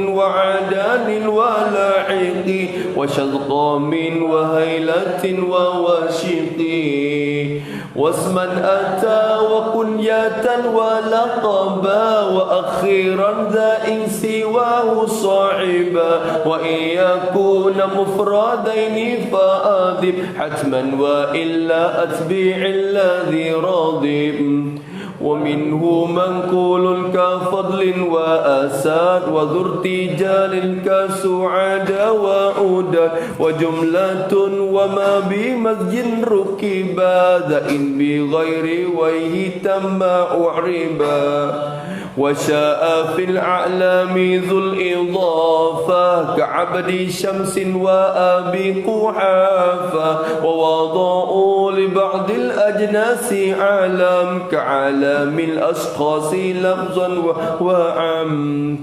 وعدان ولاحق وشذقام وهيلة وواشق واسما أتى وكنية ولقبا وأخيرا ذا إن سواه صاحبا وإن يكون مفردين فآذب حتما وإلا أتبع الذي راضب ومنه منقول كفضل وأساد وذو ارتجال كسعاد وعود وجملة وما بمسجد ركبا ذا إن بغير ويه تم أعربا وشاء في الأعلام ذو الإضافة كعبد شمس وأبي قحافة ووضعوا لبعض الأجناس علم كعلام الأشخاص لفظا وعم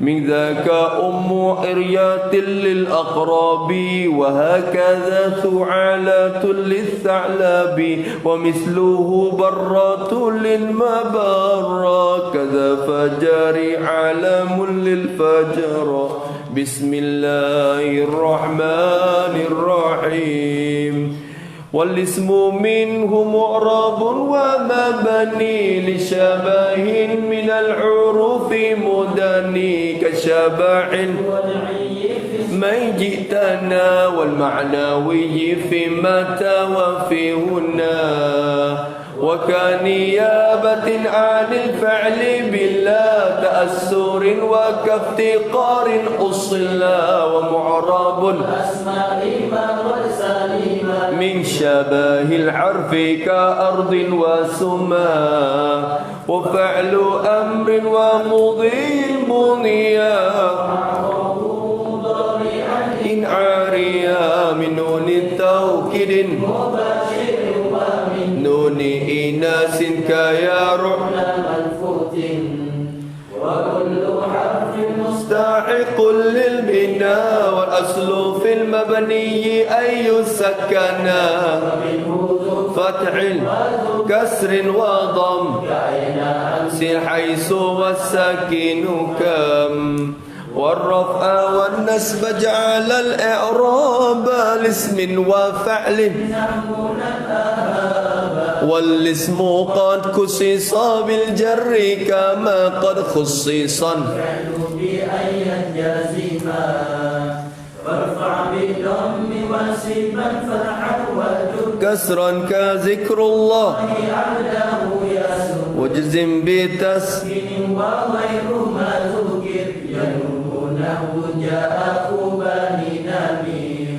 من ذاك أم إريات للأقراب وهكذا ثعالات للثعلب ومثله برات للمبرة كذا فجار علام للفجر بسم الله الرحمن الرحيم والاسم منه معرب ومبني لشبه من الحروف مدني كشبع من جئتنا والمعنوي في متى وفي هنا وكنيابة عن الفعل بلا تأثر وكافتقار أصلا ومعرب من شبه الحرف كأرض وسماء وفعل أمر ومضي المنيا إن عاريا من نون التوكيد نون إناس كيا وكل حرف مستحق للبناء والأصل في المبني أن يسكنا فتح كسر وضم حيث والساكن كم والرفع والنسب جعل الإعراب لاسم وفعل والاسم قد خصص بالجر كما قد خصصا وارفع بالضم واسبا فرحا كسرا كذكر الله وجزم بتسكين وغير ما ذكر ينونه جاء بني نبي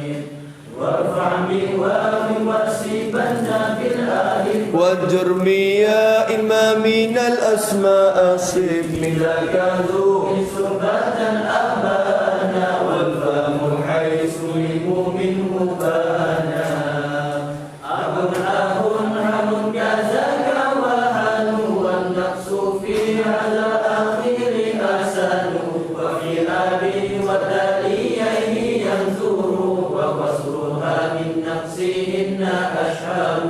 وارفع بواو واسبا بالالف والجرمية إما من الأسماء صب من ذاك ذو صبة أبانا والفم حيث منه بانا أب هم كذاك وهل والنقص في هذا الأخير أسن وفي أبي وتاليه ينظر وقصرها من نقصهن أشهر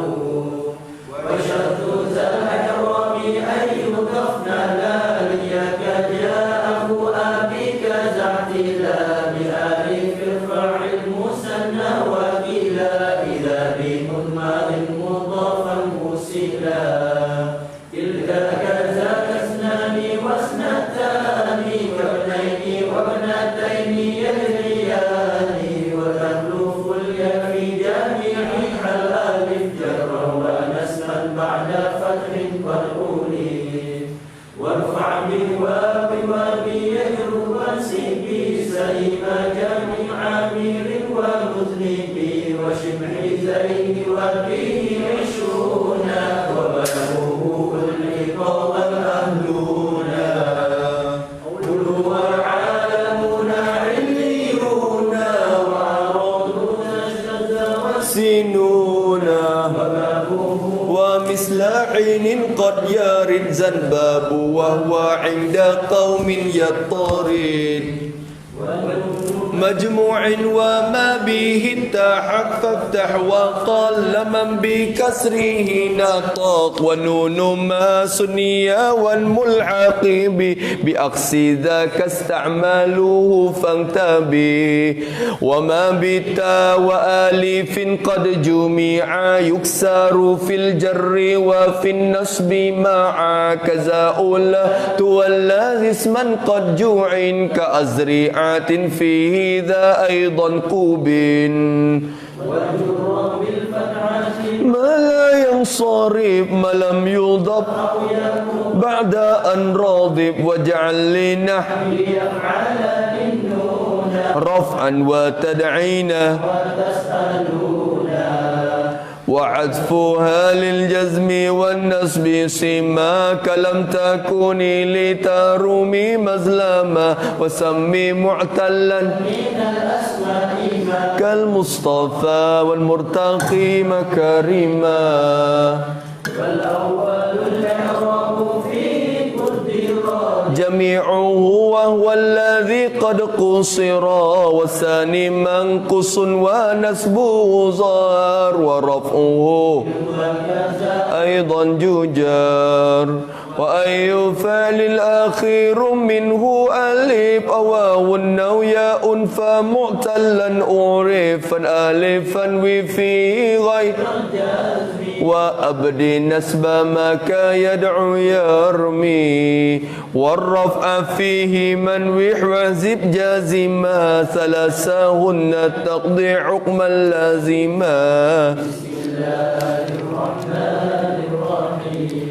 وشرط ذا الإعراب أن يضفن لا ليك جاءه أبيك زعتلا بألف الرفع المثنى وكلا إذا بمضمر مضافا وصلا تلك كذاك اثنان واثنتان وابنين وابنتين يجريان وتخلف الياء في جميعها الألف جرا ونسبا بعد فتح والأولي وارفع بالواو وبيجر وانسب سليم جميع عامر ومذنب وشبه زيد وبه عشرون وبلغه العقاب الأهلون قل هو عالمون عليون وعرضون اشتد وسنون ومثل حين قد يرد زنباب وهو عند قوم يضطرد مجموع وما به التحق فافتح وقل من بكسره نطق ونون ما سني والملحق بأقص ذاك استعملوه فانتبه وما بالتاء وآلف قد جمع يكسر في الجر وفي النصب معا كذا أولى تولى اسما قد جوع كأزريعة فيه ذا أيضا كوب ما لا ينصرف ما لم يضب بعد أن راضب واجعل لنحو رفعا وتدعينا وعزفها للجزم والنصب سماك لم تكوني لترومي مظلما وسمي معتلا كالمصطفى والمرتقي مكرما والأول الإعراب فيه قدر جميعه وهو الذي قد قصر والثاني منقص ونسبه ظهر ورفعه أيضا ججار وأي فعل الأخير منه ألف أو واو أو ياء فمعتلا أعرفا ألفا وفيه غير وأبدي نسب ما كيدعو يرمي والرفع فيه منوح وزب جازما ثلاثهن تقضي حكما لازما الله الرحمن الرحيم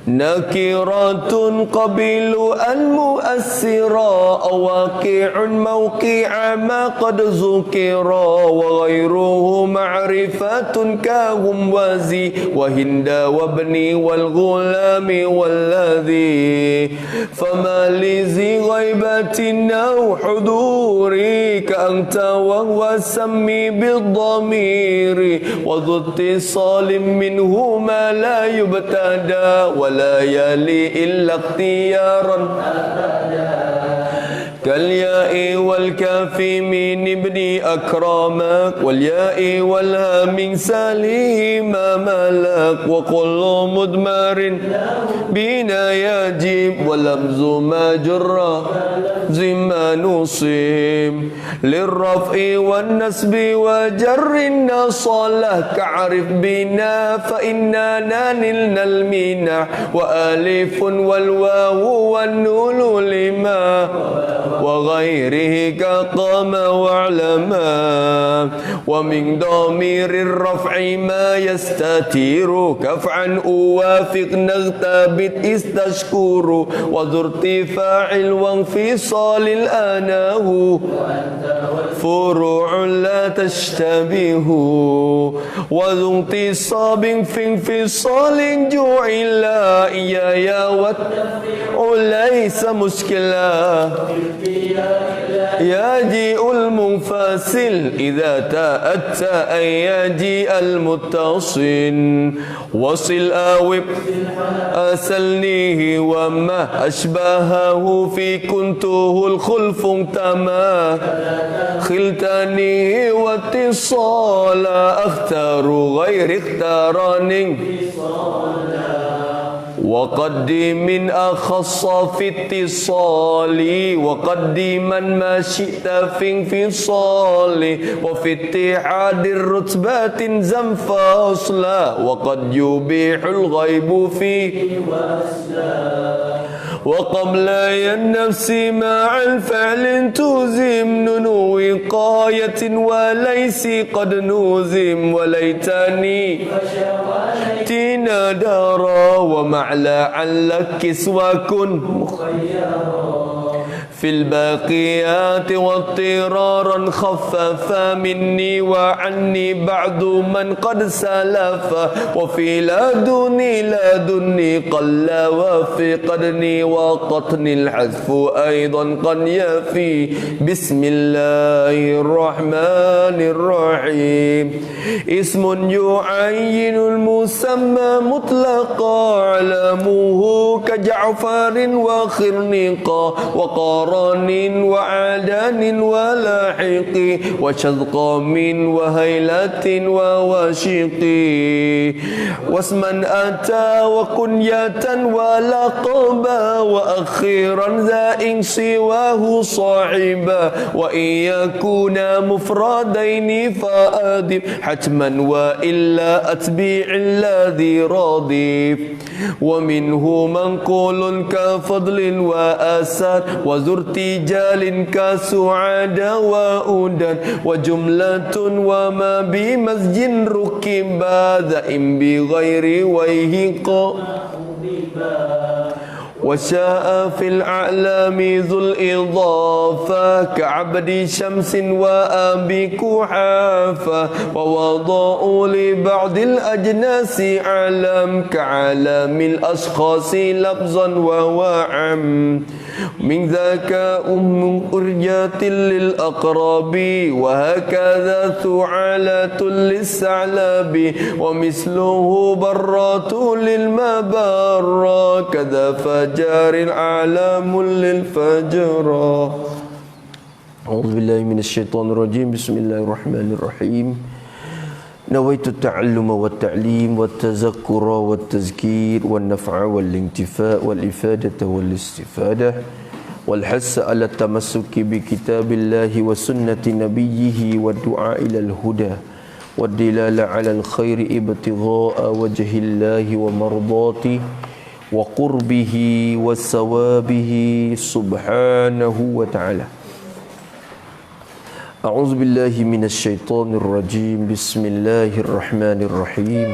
نكرة قبيل المؤثرة أو واقع موقع ما قد ذكر وغيره معرفة كهم وزي وهند وابني والغلام والذي فما لذي غيبة أو حضوري كأنت وهو سمي بالضمير وذو اتصال منه ما لا يبتدى ولا يلي إلا اختيارا كالياء والكاف من ابن أكرمك والياء والها من ساليه ما ملك وكل مدمر بنا يجب ولمز ما جر زما نصيب للرفع والنسب وجر النصالة كعرف بنا فإنا نالنا المنح وآلف والواو والنون لما وغيره كقام واعلما ومن ضمير الرفع ما يستتير كفعا أوافق نغتبت استشكر وذو ارتفاع وانفصال الآناه فروع لا تشتبه وذو انتصاب في انفصال جعل إيايا وليس مشكلة يجيء المنفصل إذا تأتى أن يجيء المتصل وصل أوب أسلنيه وما أشبهه في كنته الخلف تما خلتني واتصال أختار غير اختارني وقدم من أخص في اتصالي وقدما ما شئت في انفصال وفي اتحاد الرتبات زم فاصلا وقد يبيح الغيب فيه وقبل النفس مع الفعل تزم ننو وقاية وليس قد نوزم وليتني تينا دارا ومع لعلك كسواكن في الباقيات واضطرارا خفف مني وعني بعد من قد سلف وفي لدني قل وفقدني وقتني الحذف أيضا قد يفي بسم الله الرحمن الرحيم اسم يعين المسمى مطلقا علمه كجعفر وخرنقا وقارن قرن وعدن ولاحق وشذقام وهيلة وواشق واسما أتى وكنية ولقبا وأخيرا ذا إن سواه صاحبا وإن يكون مفردين فأدب حتما وإلا أتبيع الذي راضي ومنه منقول كفضل وأسد وذو ارتجال كسعاد وأودان وجملة وما بمسجد ركبا ذئم بغير ويهق وشاء في الأعلام ذو الإضافة كعبد شمس وأبي كحافة ووضعوا لبعض الأجناس علم كعلم الأشخاص لفظا ووعم من ذاك أرجات للأقرب وهكذا ثعالة للثعلب ومثله برات للمبرة كذا فجار أعلام للفجر. أعوذ بالله من الشيطان الرجيم. بسم الله الرحمن الرحيم. نويت التعلم والتعليم والتذكر والتذكير والنفع والانتفاء والإفادة والاستفادة والحث على التمسك بكتاب الله وسنة نبيه والدعاء إلى الهدى والدلالة على الخير ابتغاء وجه الله ومرضاته وقربه وثوابه سبحانه وتعالى. أعوذ بالله من الشيطان الرجيم. بسم الله الرحمن الرحيم.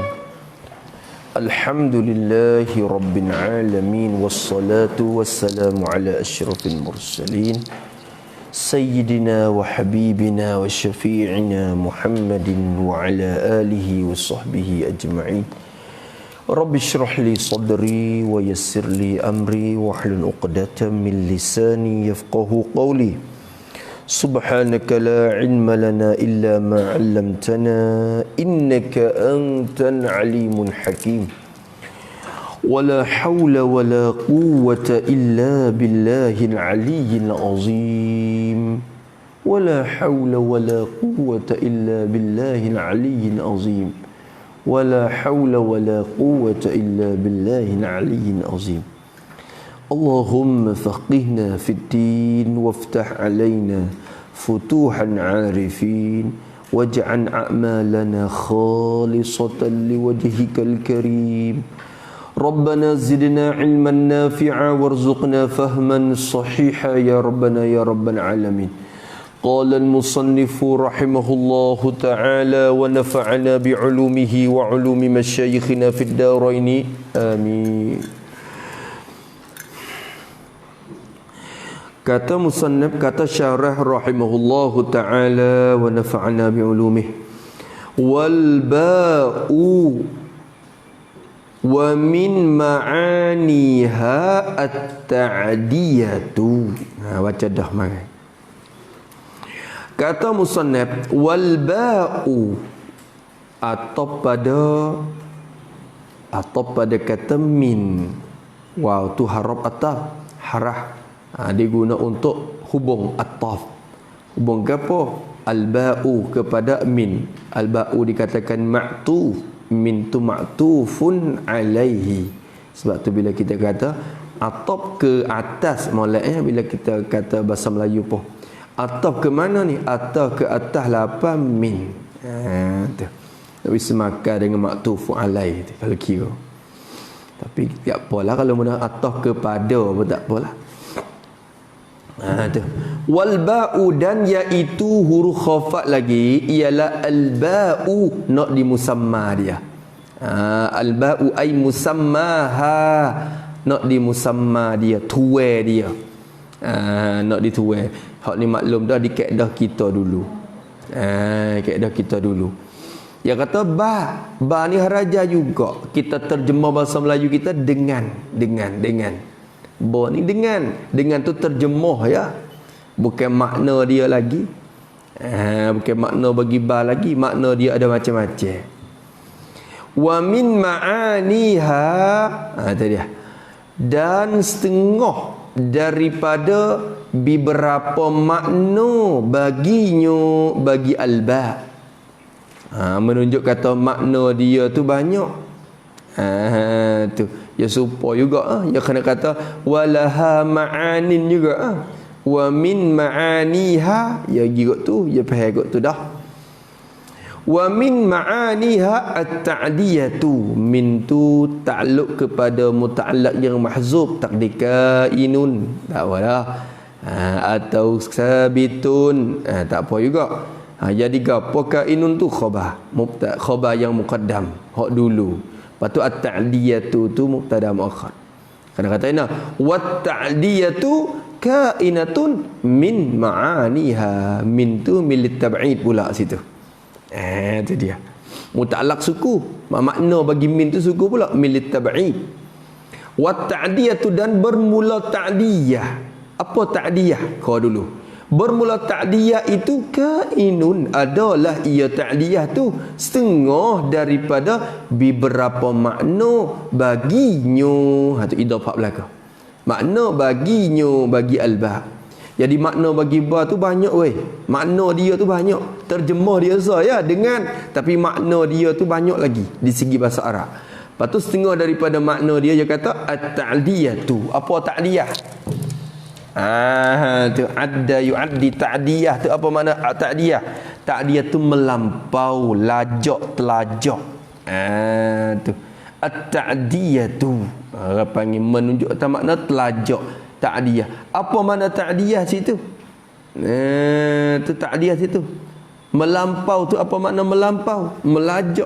الحمد لله رب العالمين والصلاة والسلام على أشرف المرسلين سيدنا وحبيبنا وشفيعنا محمد وعلى آله وصحبه أجمعين. رب اشرح لي صدري ويسر لي أمري واحلل عقدة من لساني يفقه قولي. سبحانك لا علم لنا إلا ما علمتنا إنك أنت العليم الحكيم. ولا حول ولا قوة إلا بالله العلي العظيم. ولا حول ولا قوة إلا بالله العلي العظيم. ولا حول ولا قوة إلا بالله العلي العظيم. اللهم فقهنا في الدين وافتح علينا فتوح عارفين واجعل أعمالنا خالصة لوجهك الكريم. ربنا زدنا علما نافعا وارزقنا فهما صحيحا يا ربنا يا رب العالمين. قال المصنف رحمه الله تعالى ونفعنا بعلومه وعلوم مشايخنا في الدارين آمين. Kata musannaf, kata syarah rahimahullahu ta'ala wa nafa'ana bi'ulumih. Wal ba'u wa min ma'aniha at-ta'diyatu. Baca dah mai. Kata musannaf, wal ba'u atau pada kata min. Wow, tu harap ataf, harah. Diguna untuk hubung at-taf. Hubung ke apa? Al-ba'u kepada min. Al-ba'u dikatakan ma'tuf. Min tu ma'tufun alaihi. Sebab tu bila kita kata ataf ke atas moleknya, bila kita kata bahasa Melayu pun, ataf ke mana ni? Ataf ke atas lapan min. Tu. Tapi semakan dengan ma'tufun alaihi tu, kalau kira. Tapi tak apalah kalau mana ataf kepada pun tak apalah. Wal ba'u, dan iaitu huruf khafat lagi ialah al ba'u, nak di musamma dia. Al ba'u ai musammaha, nak di musamma dia, tuai dia. Nak dituai. Hak ni maklum dah di kaedah kita dulu. Kaedah kita dulu. Yang kata ba ni haraja juga. Kita terjemah bahasa Melayu kita dengan. Ba ni dengan tu terjemah ya. Bukan makna dia lagi. Bukan makna bagi ba lagi, makna dia ada macam-macam. Wa min ma'aniha, tadi dia. Dan setengah daripada beberapa makna baginya bagi alba. Menunjuk kata makna dia tu banyak. Tu ya supaya juga ya kena kata walaha ma'anin juga. Wa min ma'aniha ya gigot tu ya faham tu dah. Wa min ma'aniha at-ta'diyatu, min tu takluk kepada muta'allaq yang mahzub, takdir kainun tak apalah, atau sabitun tak apa juga. Jadi gapo kainun tu khabar, mubtada khabar yang muqaddam hak dulu. Lepas tu at-ta'diyatu tu mubtada muakhar. Kena kata ina wat ta'diyatu kainatun min ma'aniha, min tu milit tab'id pula situ. Itu dia. Muta'allaq suku. Makna bagi min tu suku pula. Milit tab'id. Wa ta'diyatu, dan bermula ta'diyah. Apa ta'diyah? Kau dulu. Bermula ta'diyah itu kainun. Adalah ia ta'diyah tu setengah daripada beberapa makna baginya. Itu idafah belakang. Makna baginya bagi alba. Jadi makna bagi ba tu banyak weh. Makna dia tu banyak. Terjemah dia saya dengan, tapi makna dia tu banyak lagi di segi bahasa Arab. Lepas tu setengah daripada makna dia kata at-ta'diyatu. Apa ta'diyah? Tu adda yu'addi ta'diyah tu apa makna ta'diyah? Ta'diyah tu melampau, lajak, telajak. Tu at-ta'diyatu. Orang panggil menunjuk atas makna telajak. Ta'diyah. Apa makna ta'diyah situ? Tu ta'diyah situ. Melampau tu apa makna melampau? Melajak.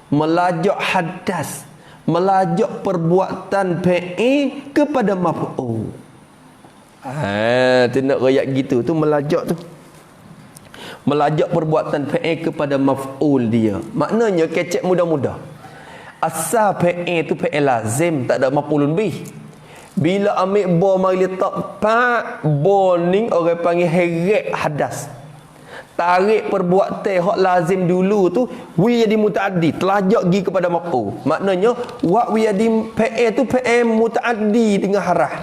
Melajak hadas. Melajak perbuatan fi'il kepada maf'ul. Tu nak royak gitu. Tu melajak tu. Melajak perbuatan fi'il kepada maf'ul dia. Maknanya kecek mudah-mudah. Asal fi'il tu fi'il lazim, tak ada maf'ulun bih. Bila ambil bo mari letak pak bo ning orang panggil heret hadas. Tarik perbuatan hak lazim dulu tu wi jadi mutaaddi, telajak gi kepada maf'ul. Maknanya wa wi jadi fa'il tu fa'il mutaaddi tengah harah.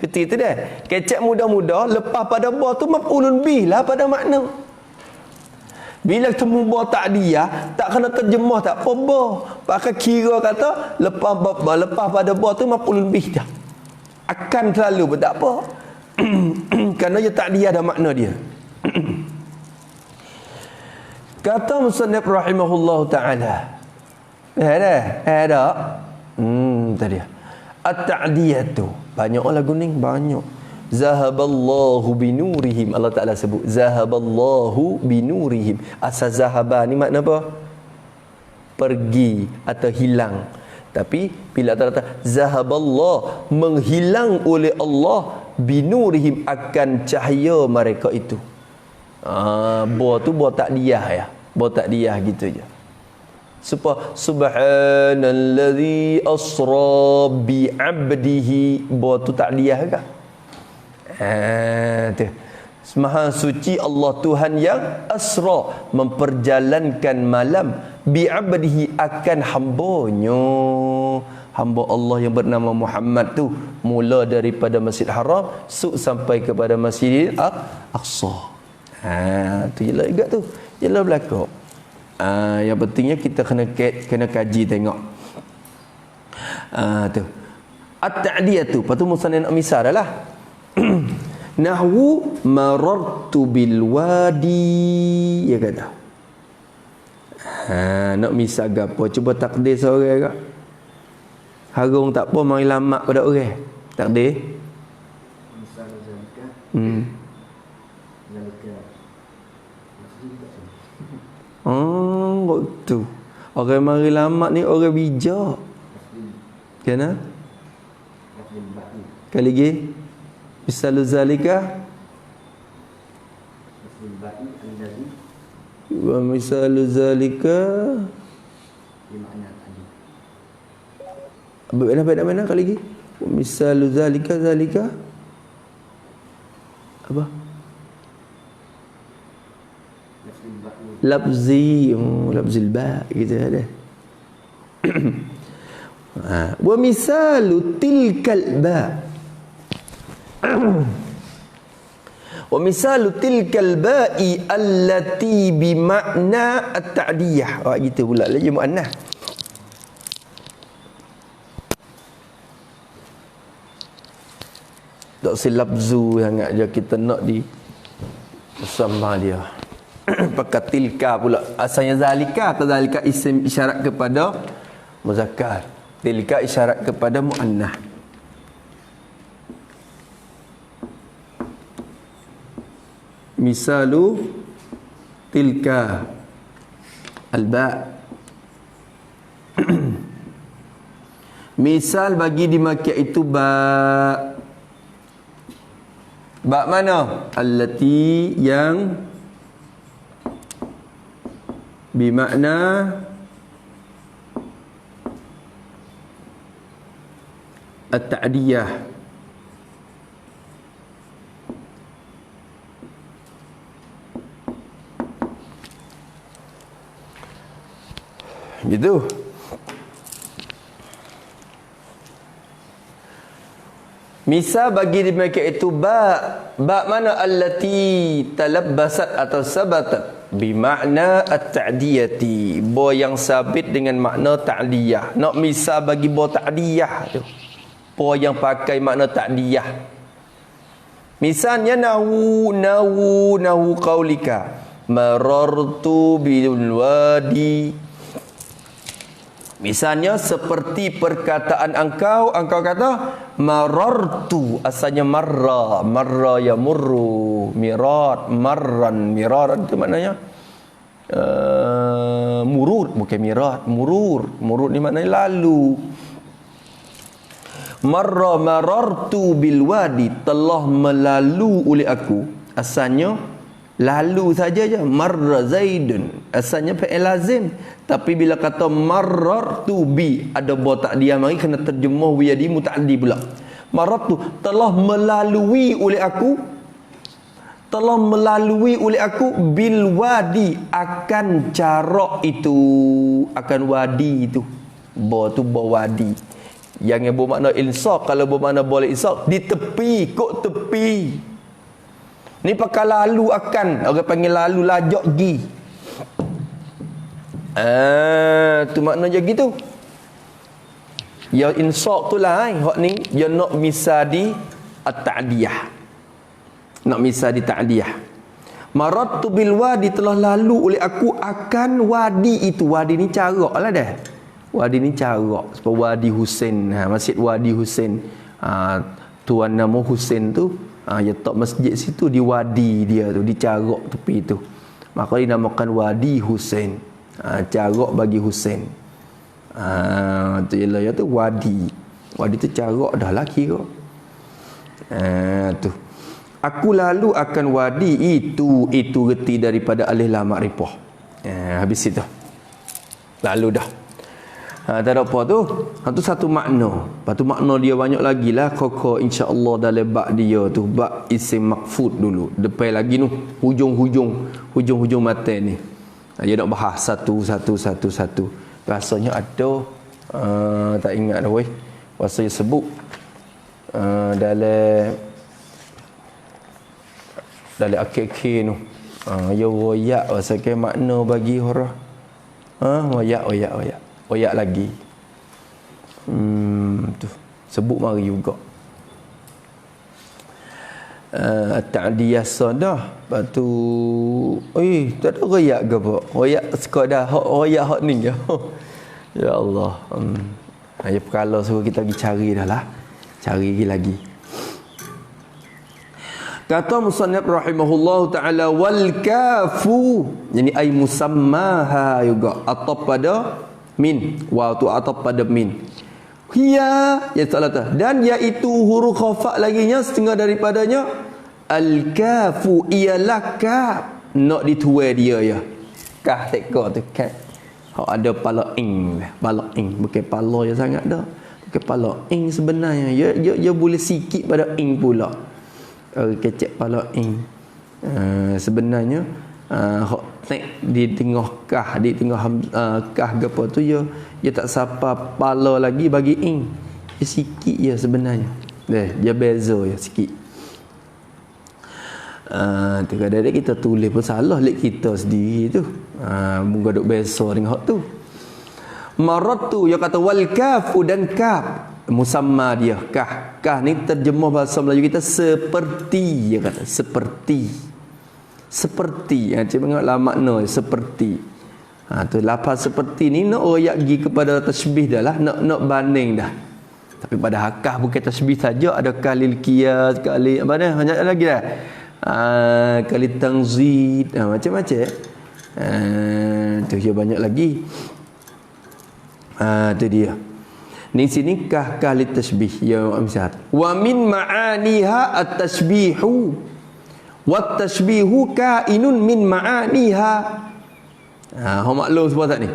Ketika tu dah. Kecek mudah-mudah lepas pada ba tu maf'ulun bih lah pada makna. Bila temu ba ta'diyah, tak kena terjemah tak apa ba. Pakai kira kata lepas pada ba tu maf'ulun bih dah. Akan selalu tak apa. Kerana dia ta'diyah dah makna dia. Kata musannif rahimahullah taala. Ada. Tadi. At-ta'diyatu. Banyak lagu ni, banyak. Zahaballahu binurihim. Allah Ta'ala sebut zahaballahu binurihim. Asal zahaba ni makna apa? Pergi atau hilang. Tapi bila Allah kata zahaballah, menghilang oleh Allah binurihim, akan cahaya mereka itu. Ba tu ba ta'diyah ya. Ba ta'diyah gitu je. Subhanallazi asra bi 'abdihi. Ba tu ta'diyah ke? Tu. Maha suci Allah Tuhan yang asra, memperjalankan malam, bi'abdihi, akan hambanya. Hamba Allah yang bernama Muhammad tu, mula daripada Masjid Haram sampai kepada Masjid Al-Aqsa. Tu jelas juga tu. Jelas belakang. Yang pentingnya kita kena kaji tengok. Tu. At-ta'diyah tu. Lepas tu musannif nak misal dah lah. Nahwu marartu bil wadi, ya kata. Nak misal gapo, cuba takdir seorang agak. Harung tak apa, mari lamak pada orang. Takdir. Misal zalika. Zalika. Tu. Orang mari lamak ni orang bijak. Kena? Kali lagi. Misalu zalika wa misalu zalika mana kali lagi? Misalu zalika apa? Labzi, labzil ba gitu ada. Wa misalu tilkal ba. Wa misalu tilkal ba'i allati bi makna at-ta'diyah. Gitu pula lagi muannas. Tak silapzu sangat je kita nak di sama dia. Pakai tilka pula. Asalnya zalika atau zalika isim isyarat kepada muzakkar. Tilka isyarat kepada muannas. Misalu tilka al-ba'. Misal bagi dimakai itu ba'. Ba' mana? Allati yang bimakna at-ta'diyah. Gitu. Misal bagi dimakai itu ba' mana? Allati talabbasat atau sabatat bimakna at-ta'diyati. Ba yang sabit dengan makna ta'diyah. Nak misal bagi ba ta'diyah tu. Ba yang pakai makna ta'diyah. Misalnya nahu qaulika marartu bil wadi. Misalnya seperti perkataan engkau kata marartu, asalnya marra yamurru, miraran itu maknanya murur, bukan murur ni maknanya lalu. Marartu bil wadi, telah melalu oleh aku, asalnya lalu saja je. Marra Zaidun, asalnya fi'il lazim, tapi bila kata marartu bi ada ba ta'diyah mari kena terjemah wiyadi muta'addi pula. Marartu, telah melalui oleh aku bil wadi, akan jarak itu, akan wadi itu. Ba tu ba wadi. Yang bermakna insaq, kalau bermakna boleh insaq di tepi, kok tepi. Ni pakai lalu akan, orang panggil lalu lajak gi. Tu maknanya gitu. Ya insaq tu lah hak ni ya nak misadi at-ta'diyah. Nak misadi ta'diyah. Marattu bil wadi, telah lalu oleh aku akan wadi itu. Wadi ni carak lah dah. Wadi ni carak. Sebab Wadi Husain, Masjid Wadi Husain. Tuan nama Husain tu, ya tak masjid situ di wadi dia tu, di carak tepi tu. Maka dinamakan Wadi Husain. Carak bagi Husain. Tu ialah ya tu wadi. Wadi tu carak dah lah kira. Tu. Aku lalu akan wadi itu reti daripada alih la makrifah. Habis itu. Lalu dah. Tak ada apa tu. Tu satu makna. Lepas tu makna dia banyak lagi lah. Koko insya-Allah dalam bab dia tu. Bab isim makfud dulu. Depan lagi tu. Hujung mata ni. Dia nak bahas satu. Rasanya ada. Tak ingat dah weh. Rasanya sebut. Dalam akhir-akhir tu. Ya royak. Rasanya makna bagi orang. Oyak lagi. Tu sebut mari juga. Ta'diyah sadah. Lepas tu tak ada royak ke apa? Royak sekadar royak hak ni je. Ya Allah. Ya kalau suruh kita pergi cari dah lah. Cari lagi. Kata musannif rahimahullahu ta'ala wal kafu, yani ay musammaha juga atau pada min, wa tu atau pada min. Hiya ya salata, dan iaitu huruf khafa laginya setengah daripadanya al kafu, ialah kaf, nak dituai dia ya. Kaf teka tu kaf. Hak ada pala ing, bukan pala je sangat dah. Bukan pala ing sebenarnya. Ya boleh sikit pada ing pula. Kecek pala ing. Sebenarnya hak tek di tengah kah, di tengah kah gapo tu dia tak sapa pala lagi bagi ing. Dia sikit je sebenarnya. Dia beza je sikit. Tu kadang-kadang kita tulis pun salah lek kita sendiri tu. Moga duk biasa dengan hak tu. Maratu dia kata wal kafu dan kaf musamma dia kah ni terjemah bahasa Melayu kita seperti, dia kata seperti cik tengoklah makna seperti. Tu lafaz seperti ni nak royak pergi kepada tasbih dah lah, nak banding dah. Tapi pada hakah bukan tasbih saja, ada kali qiyas, kali apa dah, banyak lagi dah. Kali tangzid, macam-macam. Tu dia banyak lagi. Tu dia. Ni sini kah li tasbih ya misal. Wa min ma'aniha at-tasbihu. Wat tasbihu kainun min ma'aniha. Maklum sebab tak ni?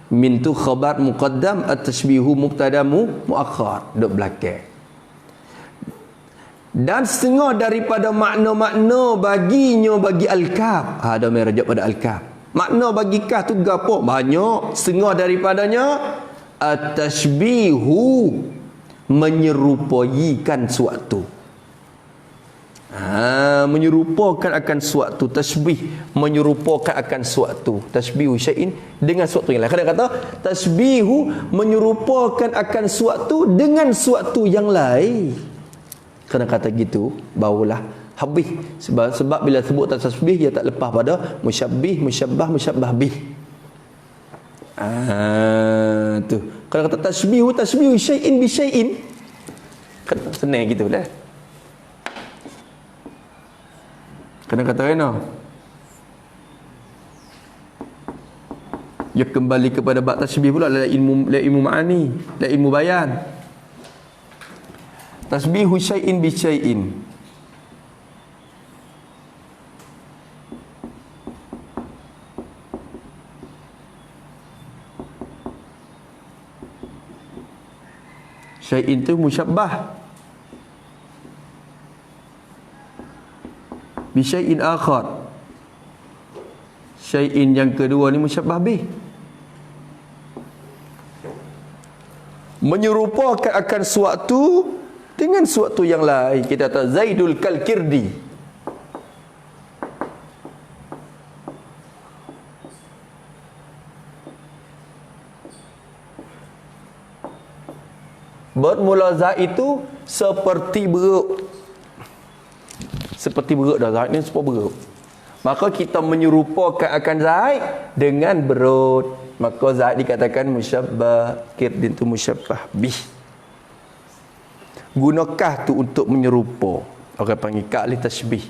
Min tu khabar muqaddam, at-tasbihu mubtadamu muakhar, duk belakang. Dan setengah daripada makna-makna baginya bagi al-kaf. Ada merajak pada al-kaf. Makna bagi kaf tu gapo? Banyak. Setengah daripadanya at-tashbihu, menyerupaikan suatu. Menyerupakan akan suatu. Tasbih menyerupakan akan suatu. Tasbihu syai'in dengan suatu yang lain. Kadang kata tasbihu menyerupakan akan suatu dengan suatu yang lain. Kadang kata gitu barulah habis. Sebab bila sebut tasbih dia tak lepas pada musyabbih, musyabbah, musyabbah bih. Tu. Kalau kata tasbihu syai'in bi syai'in, kan senang gitu dah. Kena kata kena. Dia kembali kepada bab tasbih pula, la ilmu ma'ani, la ilmu bayan. Tasbihu syai'in bi syai'in. Syai'in tu musyabbah bi syai'in akhar. Syai'in yang kedua ni musyabbah bih, menyerupakan akan suatu dengan suatu yang lain. Kita kata Zaidul Kalkirdi. Bermula Zaid itu seperti beruk. Seperti beruk dah, Zaid ni seperti beruk. Maka kita menyerupakan akan Zaid dengan berut. Maka Zaid dikatakan musyabbah, kirdin tu musyabbah bih. Gunakah tu untuk menyerupa. Orang panggil kah li tasbih.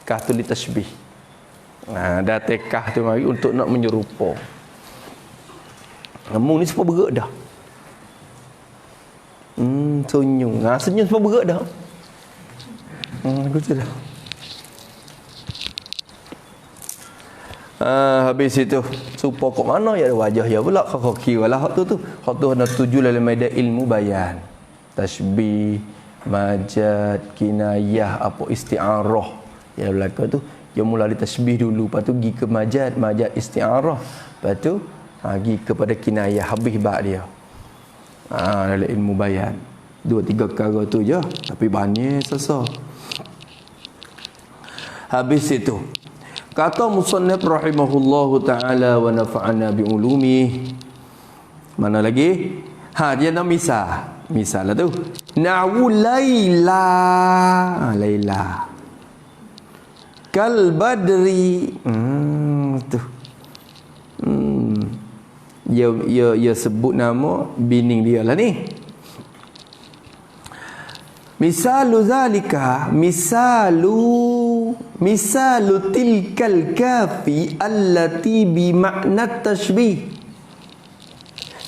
Kah tu li tasbih. Dah tekah tu mari untuk nak menyerupa. Kamu ni seperti beruk dah. Senyum. Senyum seperti beruk dah. Aku sudah. Habis itu supa kok mana ya wajah ya pula kau kira lah hak tu. Hak tu ada tuju dalam media ilmu bayan. Tasbih, majad, kinayah, apa isti'arah. Yang belakang tu dia mula di tasbih dulu, lepas tu pergi ke majad isti'arah. Lepas tu pergi kepada kinayah, habis bab dia. Dalam ilmu bayan. 2-3 perkara tu je, tapi banyak sasa. Habis itu kata musannif rahimahullahu ta'ala wa nafa'ana bi'ulumi. Mana lagi? Dia nak misal lah tu. Na'wu Laila. Laila kal badri. Tu. Dia sebut nama bining dia lah ni. Misalu zalika, misalu tilkal kafi allati bi makna tashbih.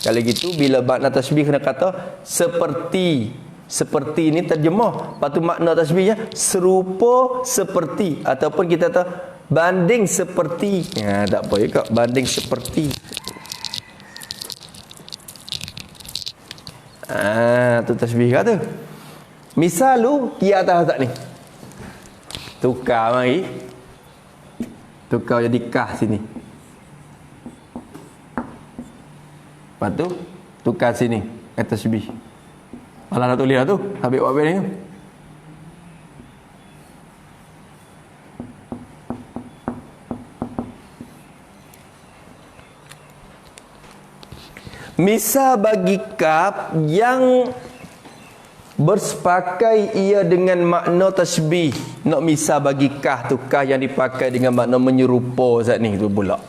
Kalau gitu bila makna tashbih kena kata seperti ni terjemah. Lepas tu makna tashbihnya serupa seperti, ataupun kita kata banding seperti. Tak apa ya kak, banding seperti. Tu tashbih kata. Misalu ki atas tak ni. Tukar mari. Tukar jadi kah sini. Lepas tu tukar sini kata tasbih. Malah nak tulis lah tu. Habis buat apa ni? Misal bagi kaf yang bersepakai ia dengan makna tasbih. Nak misal bagi kaf tu, kaf yang dipakai dengan makna menyerupa zat ni tu pula.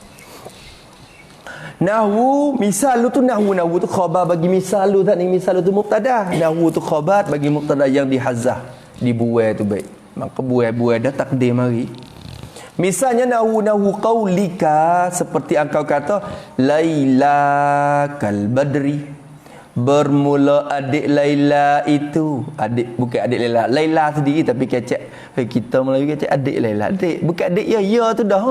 Nahwu, misal lu tu nahwu tu khabar bagi misal lu zat ni, misal lu tu mubtada. Nahwu tu khabar bagi mubtada yang dihazah, dibuai tu baik. Maka buai dah takdir mari. Misalnya nahwu qaulika, seperti engkau kata Laila kal badri, bermula adik Laila itu. Adik bukan adik Laila, Laila sendiri tapi kecek. Kita Melayu kecek adik Laila. Adik bukan adik ya tu dah.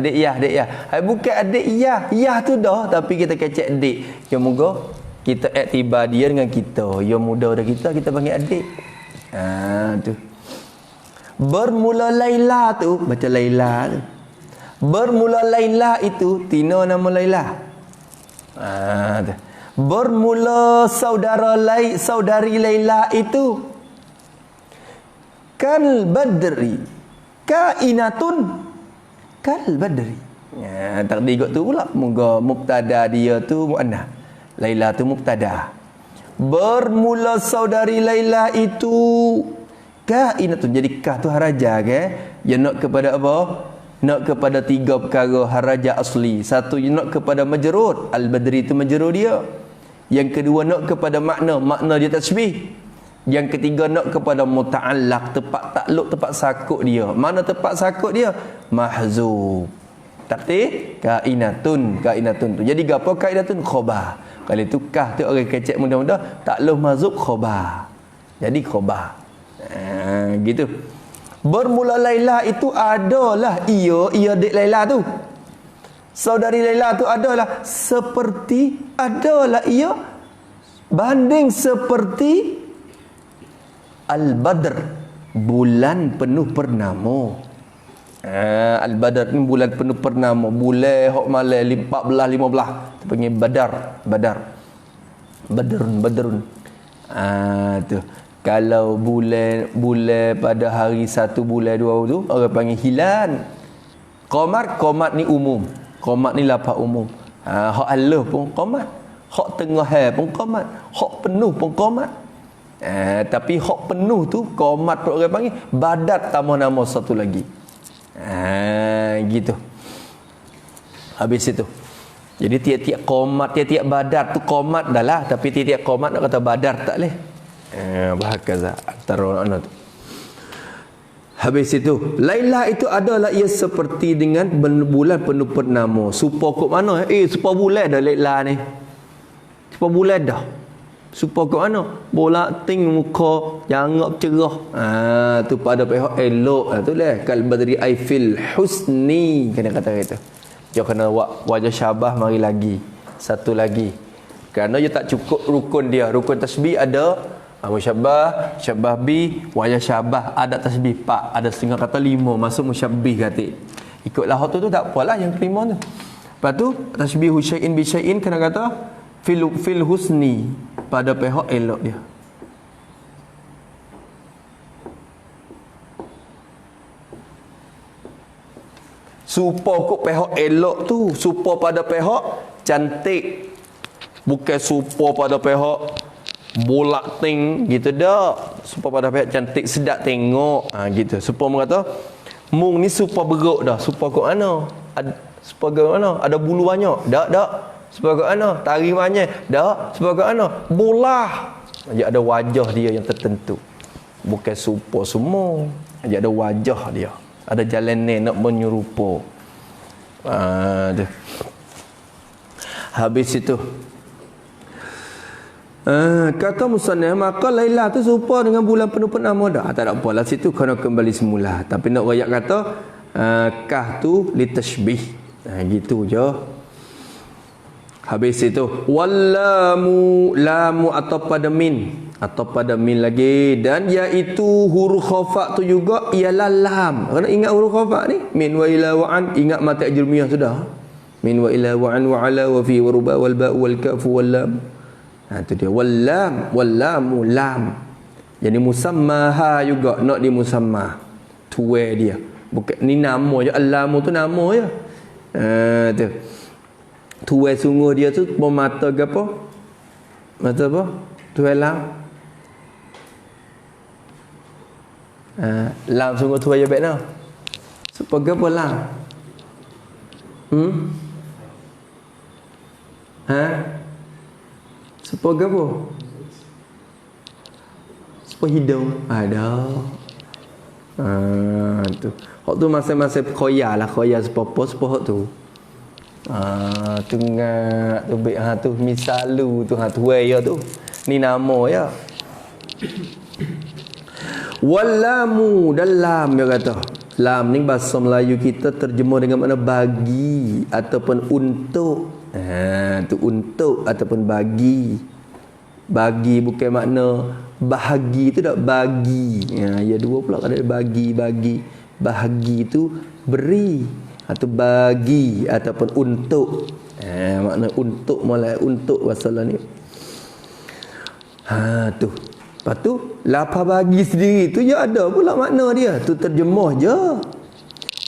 Adik ya. Bukan adik ya tu dah, tapi kita kecek adik. Ya moga kita iktibar dia dengan kita. Ya muda dah kita panggil adik. Tu. Bermula Laila tu, baca Laila tu. Bermula Laila itu tina nama Laila. Tu. Bermula saudari Laila itu kal badri, kainatun kal badri. Takdir ikut tu pula. Moga mubtada dia tu muannah, Laila tu mubtada. Bermula saudari Laila itu kainatun. Jadi kah tu haraja ke? Dia nak kepada apa? Nak kepada tiga perkara haraja asli. Satu, dia nak kepada majrur, al-badri itu majrur dia. Yang kedua, nak kepada makna dia tasbih. Yang ketiga, nak kepada muta'allaq, tempat takluk, tempat sakut dia. Mana tempat sakut dia? Mahzub. Takdir kainatun tu. Jadi gapo kainatun? Khabar. Kalau itu kah tu orang kecek mudah-mudah, takluk mahzub khabar. Jadi khabar. Gitu. Bermula Laila itu adalah ia adik Laila tu. Saudari Laila tu adalah seperti, adalah ia banding seperti Al-Badr, bulan penuh purnama. Al-Badr ni bulan penuh purnama, bulan hok malam 14 15 panggil Badrun. Tu. Kalau bulan pada hari 1 bulan 2 tu orang panggil hilal. Qamar ni umum. Qamar ni lafaz umum. Hak alif pun qamar, hak tengah pun qamar, hak penuh pun qamar. Tapi hak penuh tu qamar tu orang panggil badat tambah nama satu lagi. Gitu. Habis itu. Jadi tiap-tiap qamar, tiap-tiap badat tu qamar dah lah, tapi tiap-tiap qamar nak kata badar tak leh. Bahakaza antara anak tu. Habis itu, Laila itu adalah ia seperti dengan bulan penuh purnama. Supaya kok mana? Supaya bulan dah Laila ni. Supaya bulan dah. Supaya kok mana? Bolak ting muka jangap cerah. Tu pada pihak elok tu lah. Kal badri ai fil husni, kena kata itu. Dia kena wajah syabah mari lagi. Satu lagi. Kerana dia tak cukup rukun dia. Rukun tasbih ada musyabbah, syabbah bi, wajah syabah, ada tasbih 4, ada setengah kata 5, masuk musyabbih kata. Ikutlah hak tu tak apalah yang kelima tu. Lepas tu tasbih syai'in bi syai'in kena kata fil husni, pada pihak elok dia. Supaya kok pihak elok tu, supaya pada pihak cantik. Bukan supaya pada pihak bolak ting gitu dah, supaya pada pihak cantik sedap tengok gitu. Supaya mengata mung ni supaya beruk dah, supaya kok ana supaya kok ana ada bulu banyak dak supaya kok ana taring banyak dak, supaya kok ana bolah dia ada wajah dia yang tertentu, bukan supaya semua dia ada wajah dia, ada jalan ni nak menyerupa. Habis itu kata musannaf, maka Laila tu serupa dengan bulan penuh purnama dah. Tak ada apalah situ, kena kembali semula. Tapi nak rakyat kata kah tu litashbih. Gitu je. Habis itu wallamu, lamu atau pada min lagi, dan iaitu huruf khafa tu juga ialah lam. Kena ingat huruf khafa ni, min wa ila wa an, ingat mata ajrumiyah sudah. Min wa ila wa an wa ala wa fi wa ruba wal ba wal kaf wal lam. Itu dia wallamu lam. Jadi musammaha juga nak di musamma. Tuwe dia. Bukan ni nama je, al-lamu tu nama je. Tu. Tuai sungguh dia tu mata ke apa? Mata apa? Tuai lam. Lam sungguh tuai je baik nah. Supaya apa lam? Supaya apa? Supaya hidung. Ada. Tu. Hak tu masa-masa khoya lah, khoya sepopo hak tu. Tu ngak tu baik tu misalu tu tuai ya tu. Ni nama ya. Wallamu dalam dia kata. Lam ni bahasa Melayu kita terjemah dengan makna bagi ataupun untuk. Tu untuk ataupun bagi. Bagi bukan makna bahagi tu tak bagi. Ya dua pula ada bagi. Bahagi tu beri atau bagi ataupun untuk. Makna untuk mulai untuk masalah ni. Tu. Lepas tu lapar bagi sendiri tu ya ada pula makna dia. Tu terjemah je.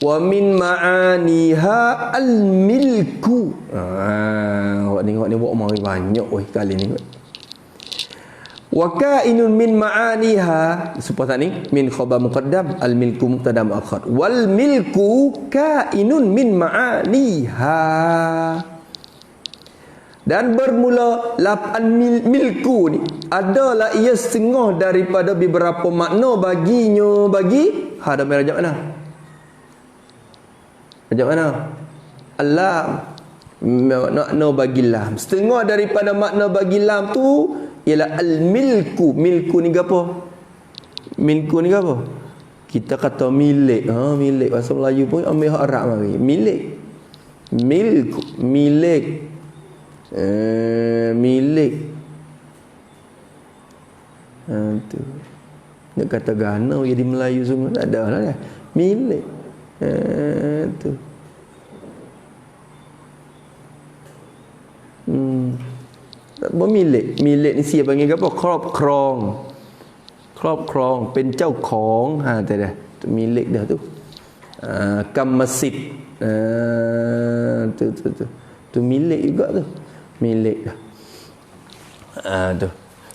Wa min ma'aniha al-milku. Hak ni buat mari banyak kali ni. Wa ka'inun min ma'aniha supaya ni min khabar muqaddam al-milku muqaddam akhar. Wal milku ka'inun min ma'aniha. Dan bermula lapan milku ni adalah ia setengah daripada beberapa makna baginya bagi ada merajak mana? Rajak mana? Alam makna bagi lam. Setengah daripada makna bagi lam tu ialah al-milku. Milku ni apa? Milku ni apa? Kita kata milik. Milik bahasa Melayu pun ambil hak Arab mari. Milik. Milku, milik. Milik. Tu. Nak kata gana jadi Melayu semua tak ada lah. Milik. Tu. Milik. Milik ni siapa panggil apa? Crop crong. Pencau kong. Tu dah. Tu milik dah tu. Kam masjid. Tu. Tu milik juga tu. Milik dah. Tu.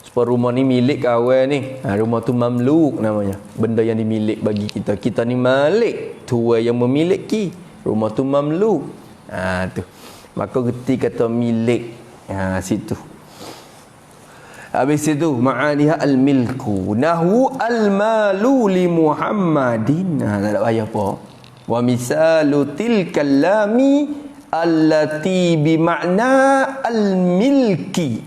Sebab rumah ni milik kawan ni. Rumah tu mamluk namanya. Benda yang dimilik bagi kita. Kita ni malik. Tua yang memiliki. Rumah tu mamluk. Tu. Maka reti kata milik. Situ. Habis itu ma'aniha al-milku. Nahu al-malu li Muhammadin. Tak ada payah apa. Wa misalu tilkal lami allati bimakna al-milki.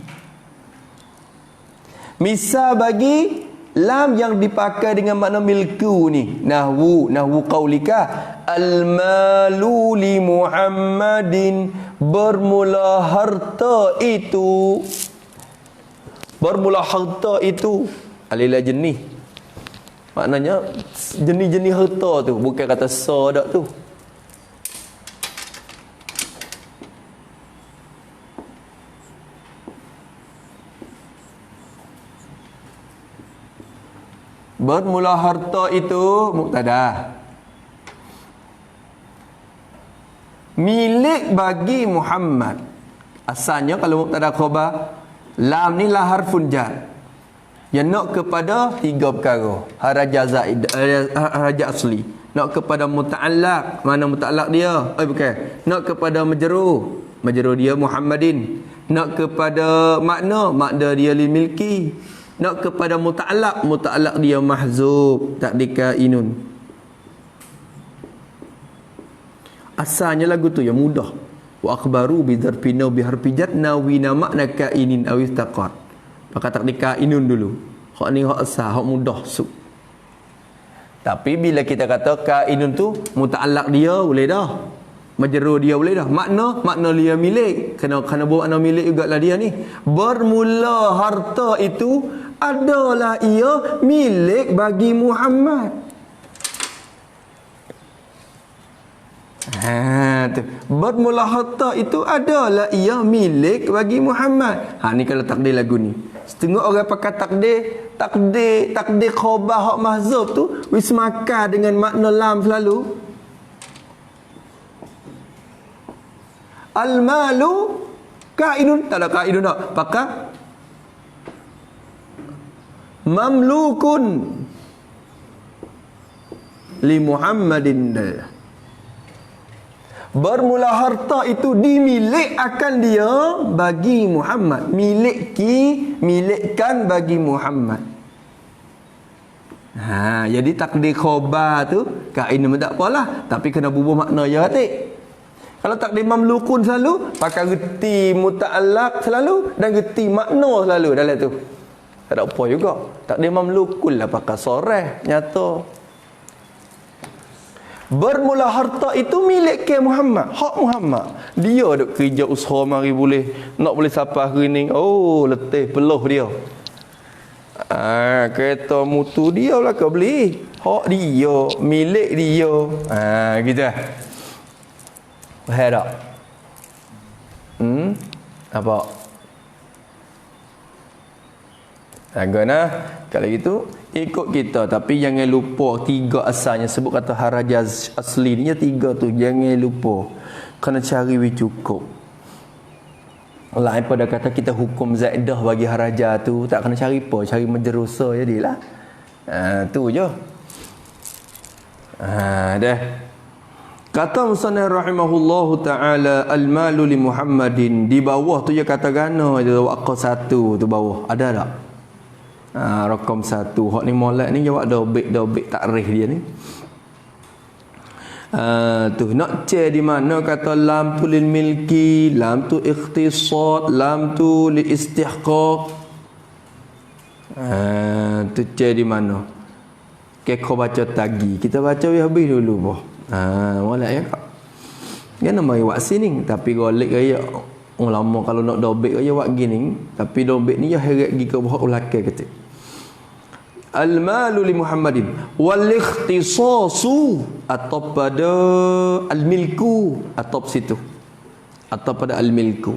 Misal bagi lam yang dipakai dengan makna milku ni. Nahwu qaulika al-malu li Muhammadin. Bermula harta itu. Alilah jenis. Maknanya jenis-jenis harta tu. Bukan kata sodak tu. Bermula harta itu mubtada. Milik bagi Muhammad. Asalnya kalau mubtada khabar, lam ni lah harfun jar. Yang nak kepada tiga perkara. Haraja zaid, haraja asli. Nak kepada muta'allaq, mana muta'allaq dia? Bukan. Nak kepada majrur, majrur dia Muhammadin. Nak kepada makna dia li milki. Nak kepada muta'allaq dia mahzub, tak dikainun. Asalnya lagu tu yang mudah. Wa akhbaru bi dzarfina bi harfijat nawina makna kainin aw istaqar. Maka tak dikainun dulu. Hak ni hak asal, hak mudah. Tapi bila kita kata kainun tu muta'allaq dia boleh dah. Majrur dia boleh dah. Makna dia milik. Kena buat makna milik jugalah dia ni. Bermula harta itu adalah ia milik bagi Muhammad. Tu. Bermula harta itu adalah ia milik bagi Muhammad. Ni kalau takdir lagu ni. Setengah orang pakai takdir khabar hak mahzub tu wis makan dengan makna lam selalu. Al-malu kainun, tak ada kainun tak. Pakai mamlukun li Muhammadin. Bermula harta itu dimilik akan dia bagi Muhammad. Milikkan bagi Muhammad. Jadi takdir khobar tu kain memang tak apalah, tapi kena bubuh makna je hati. Kalau takdir mamlukun selalu pakai reti muta'allaq selalu dan reti makna selalu dalam tu. Tak ada apa juga. Takdir mamlukun lah pakai soreh nyata. Bermula harta itu milik ke Muhammad, hak Muhammad. Dia duk kerja usaha mari boleh nak boleh sampai hari ni. Oh, letih peluh dia. Kereta mutu dia lah kau beli. Hak dia, milik dia. Gitu lah. Faham tak? Apa? Agaknya kalau gitu ikut kita, tapi jangan lupa tiga asalnya. Sebut kata harajaz asli ni tiga tu, jangan lupa. Kena cari cukup. Lain pada kata kita hukum zaidah bagi haraja tu, tak kena cari apa, cari majrusa jadilah. Tu je. Dah. Kata musannif rahimahullahu taala al-malu li Muhammadin, di bawah tu je kata gana je waqaf satu tu bawah. Ada tak? Rakam satu. Hak ni molek ni jawab dobek takrif dia ni. Tu nak cek di mana kata lam tu lil milki, lam tu ikhtisad, lam tu li istihqaq. Tu cek di mana? Kau baca tagi. Kita baca habis dulu boh. Molek ya kak. Kan nama buat sini tapi golek gaya. Lama kalau nak dobek gaya buat gini, tapi dobek ni ya heret gi ke bawah ulake kata. Al-malu li Muhammadin wal ikhtisasu atau pada al-milku atau situ atau pada al-milku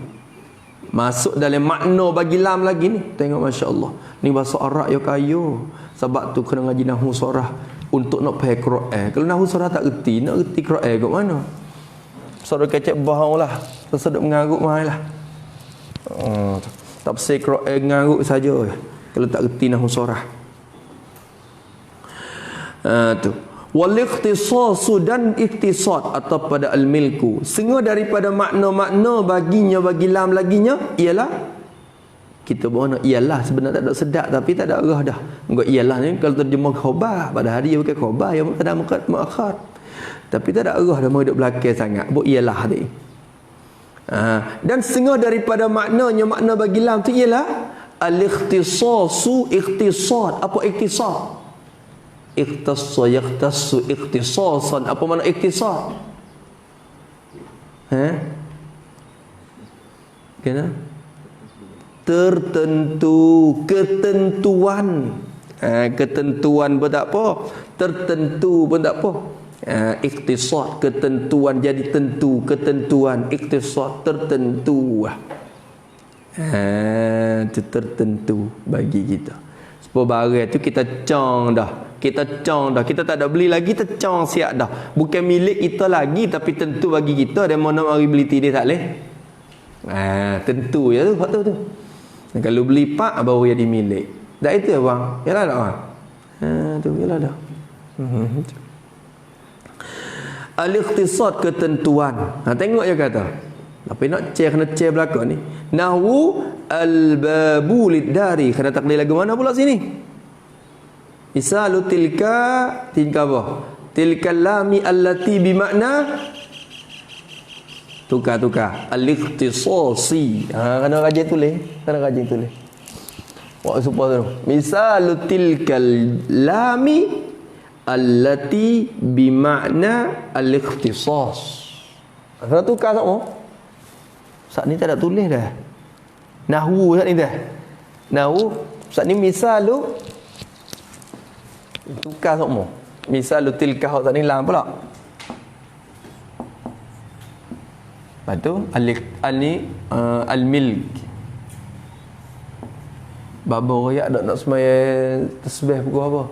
masuk dalam makna bagi lam lagi ni. Tengok masya-Allah ni bahasa Arab ya kayu. Sebab tu kena ngaji nahwu surah untuk nak faham Quran. Kalau nahwu surah tak erti, nak erti Quran kat mana? Surah kecek bahang lah, terseduk mengarut mahal lah. Tafsir Quran mengarut saja kalau tak erti nahwu surah. Tu wal ikhtisasu dan ikhtisad atau pada al milku setengah daripada makna-makna baginya bagi lam laginya ialah kita bawa ialah sebenarnya tak ada sedap tapi tak ada arah dah. Engko ialah ni kalau terjemah khabar pada hari dia pakai khabar yang ada muakhar tapi tak ada arah dah mau duduk belakang sangat. Buat ialah tadi. Dan setengah daripada maknanya makna bagi lam tu ialah al ikhtisasu ikhtisad. Apa ikhtisad? Ikhtassa yakhtassu ikhtisasan. Apa makna ikhtisas? Kena tertentu, ketentuan. Ketentuan pun tak apa, tertentu pun tak apa. Ikhtisas ketentuan jadi tentu, ketentuan ikhtisas tertentu. Itu tertentu bagi kita. Sebab barang tu kita cang dah. Kita tak ada beli lagi, kita cang siap dah. Bukan milik kita lagi tapi tentu bagi kita. Dan mana mari beli dia tak leh. Tentu ya tu faktor tu. Dan kalau beli pak baru jadi milik. Tak itu bang. Yalah tak bang. Tu yalah dah. Al-ikhtisad ketentuan. Tengok je kata. Tapi nak cek kena cek belakang ni. Nahwu al-babu lid-dari. Kena takdir lagu mana pula sini? Misalu tilka apa? Tilka lami allati bimakna tukar al-ikhtisasi. Kena rajin tulis. Buat supaya tu. Misalu tilka lami allati bimakna al-ikhtisas. Kena tukar semua. Saat ni tak ada tulis dah. Nahwu saat ni dah. Nahwu saat ni misalu tukar semua. Misalu tilka hak saat ni lam pula. Lepas tu al-milk. Baba royak nak semaya tasbih pukul apa?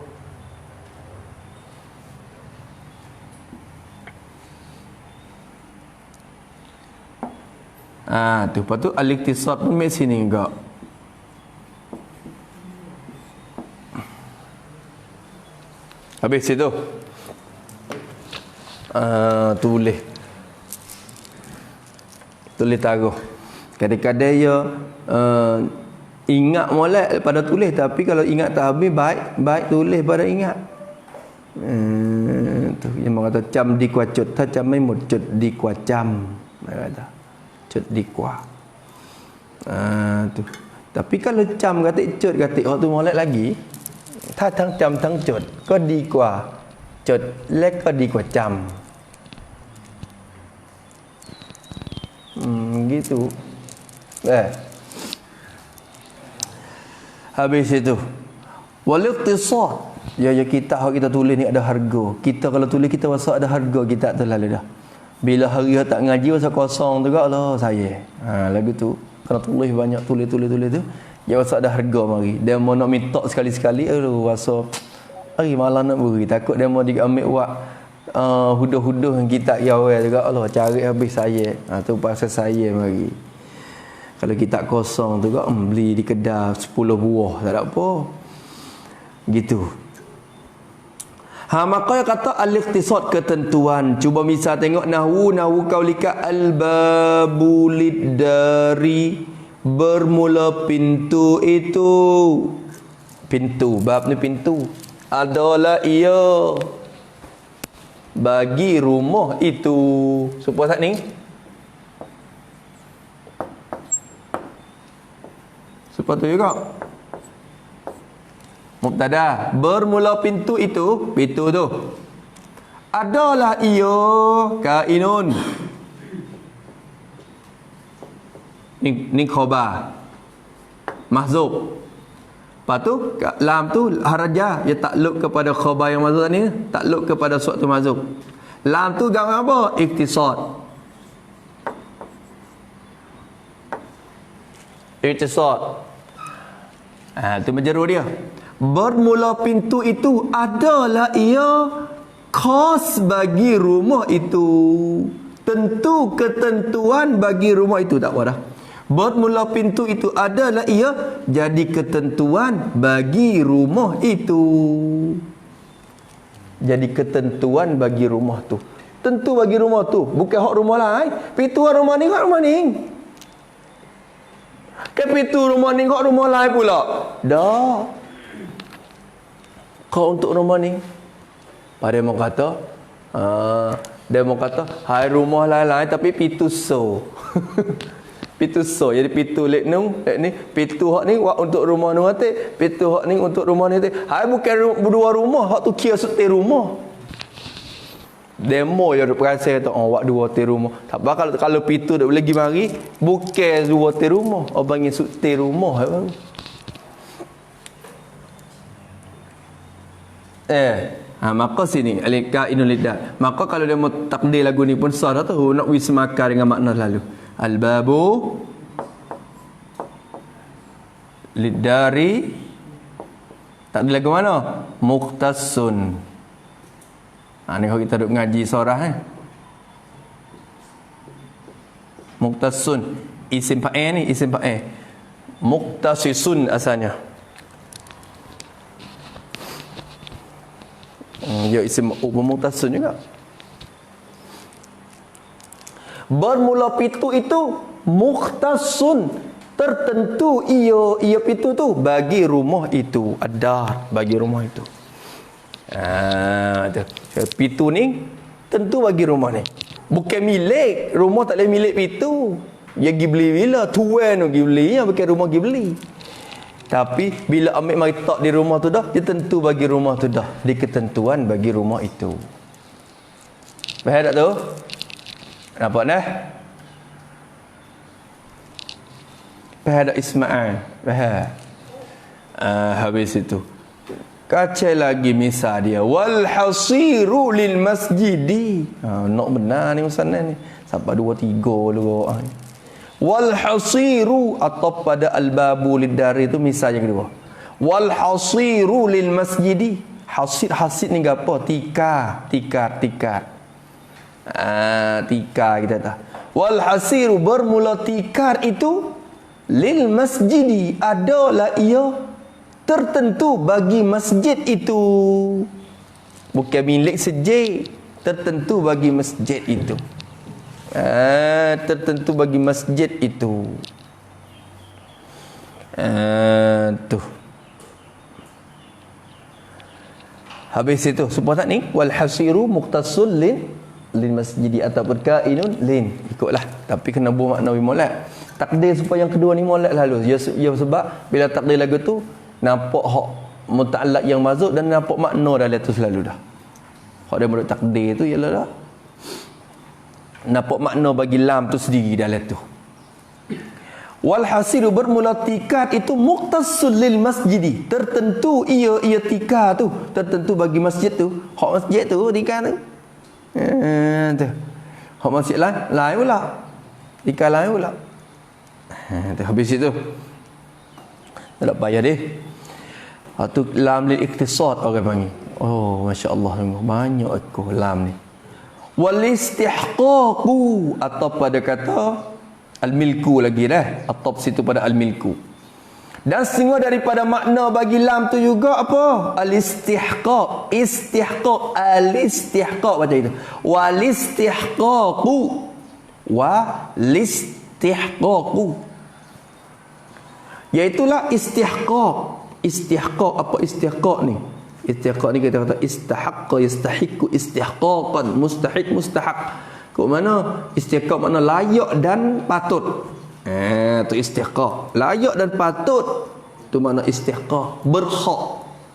Tu lepas tu al-iqtisad pun mek sini juga. Habis situ. Tulis taruh. Kadang-kadang ya ingat molek pada tulis, tapi kalau ingat tak habis baik tulis pada ingat. Tu yang orang kata cam di kuacut, ta cam mai một chut di qua cam. Kata cut di qua. Tu. Tapi kalau cam kata cut kata orang tu molek lagi. Ta thang cam thang cutก็ดีกว่าจุดเล็กก็ดีกว่าจำ gitu. Habis itu wal iqtisad. Ya kita tulis ni ada harga. Kita kalau tulis kita rasa ada harga, kita tu lalu dah. Bila hari tak ngaji rasa kosong tu Allah saya. Lagu tu kalau tulis banyak tulis tu dia rasa ada harga mari. Dia mau nak minta sekali-sekali rasa hari malam nak beri, takut dia mau diambil buat huduh-huduh yang kita awal juga Allah cari habis saya. Tu pasal saya mari. Kalau kita kosong tu kan beli di kedai 10 buah tak ada apa. Gitu. Maka kata al-iqtisad ketentuan. Cuba misal tengok nahwu kaulika al-babulid dari bermula pintu itu. Pintu, bab ni pintu. Adalah ia bagi rumah itu. Supaya tak ni? Supaya tu juga. Mubtada, bermula pintu itu, pintu tu. Adalah ia kainun. Ni khabar. Mahzub. Lepas tu lam tu haraja, ia takluk kepada khabar yang mahzub ni, takluk kepada suatu mahzub. Lam tu gambar apa? Iqtisad. Iqtisad. Tu menjerur dia. Bermula pintu itu adalah ia khas bagi rumah itu. Tentu ketentuan bagi rumah itu. Tak apa dah. Bermula pintu itu adalah ia jadi ketentuan bagi rumah itu. Jadi ketentuan bagi rumah tu. Tentu bagi rumah tu. Bukan hak rumah lain. Pintu rumah ni, hak rumah ni. Ke pintu rumah ni, hak rumah lain pula. Dah. Kau untuk rumah ni. Pada dia mau kata, hai rumah lain-lain tapi pintu so. Pintu so. Jadi pintu lek ni, pintu hak ni untuk rumah ni nanti, pintu hak ni untuk rumah ni nanti. Hai bukan dua rumah, hak tu kira setir rumah. Demo ya perasaan tu wak dua ti rumah. Tak apa kalau pintu dak lagi mari, bukan dua ti rumah, orang panggil setir rumah baru. Maka sini alika inul lidah. Maka kalau dia mau takdir lagu ni pun sah dah tahu nak wismaka dengan makna lalu. Al-babu lidari takdir lagu mana? Muqtasun. Ni kalau kita duk ngaji surah Muqtasun. Isim fa'il ni, isim fa'il. Muqtasisun asalnya. Ya isim muqtasun juga. Bermula pintu itu muqtasun, tertentu ia pintu tu bagi rumah itu, ada bagi rumah itu. Pintu ni tentu bagi rumah ni. Bukan milik, rumah tak boleh milik pintu. Dia pergi beli bila tuan pergi beli, yang bukan rumah pergi beli. Tapi bila ambil mari tak di rumah tu dah, dia tentu bagi rumah tu dah. Di ketentuan bagi rumah itu. Faham tak tu? Nampak dah? Faham tak Ismail? Faham? Habis itu. Kaca lagi misal dia. Wal hasiru lil masjidi. Nak benar ni usaha ni. Sampai 2 3 dulu. Wal hasiru atau pada al-babu lidari itu misal yang kedua. Wal hasiru lil masjidi. Hasid ni apa? Tikar. Tika kita tahu. Wal hasiru bermula tikar itu lil masjidi, adalah ia tertentu bagi masjid itu. Bukan milik sejid, tertentu bagi masjid itu. Tertentu bagi masjid itu. Tuh. Habis itu supaya tak ni wal hasiru muqtasul lin masjidi ataupun kainun lin, ikutlah, tapi kena buat makna molek. Takdir supaya yang kedua ni molek lalu. Ya sebab bila takdir lagu tu nampak hak muta'allaq yang mazuk dan nampak makna dalam tu selalu dah. Hak dia menurut takdir tu ialah dah nampak makna bagi lam tu sendiri dalam tu. Wal hasiru bermula tikar itu muqtasul lil masjidi, tertentu ia tikar tu tertentu bagi masjid tu. Hak masjid tu tikar tu. Tu. Hak masjid lain pula. Tikar lain pula. Tu habis itu. Tak payah deh. Tu lam lil ikhtisar orang panggil. Oh, masya-Allah, banyak aku lam ni. Wal istihqaqu, atau pada kata al-milku lagi dah. At-tab situ pada al-milku. Dan setengah daripada makna bagi lam tu juga apa? Al-istihqaq. Istihqaq. Al-istihqaq macam itu. Wal-istihqaqu. Wal-istihqaqu. Iaitulah istihqaq. Istihqaq. Apa istihqaq ni? Istihqaq ni kita kata istahaqqa, yastahiqu, istihqaqan. Mustahik, mustahak. Kok mana istihqaq makna layak dan patut. Tu istihqaq. Layak dan patut. Tu makna istihqaq. Berhak.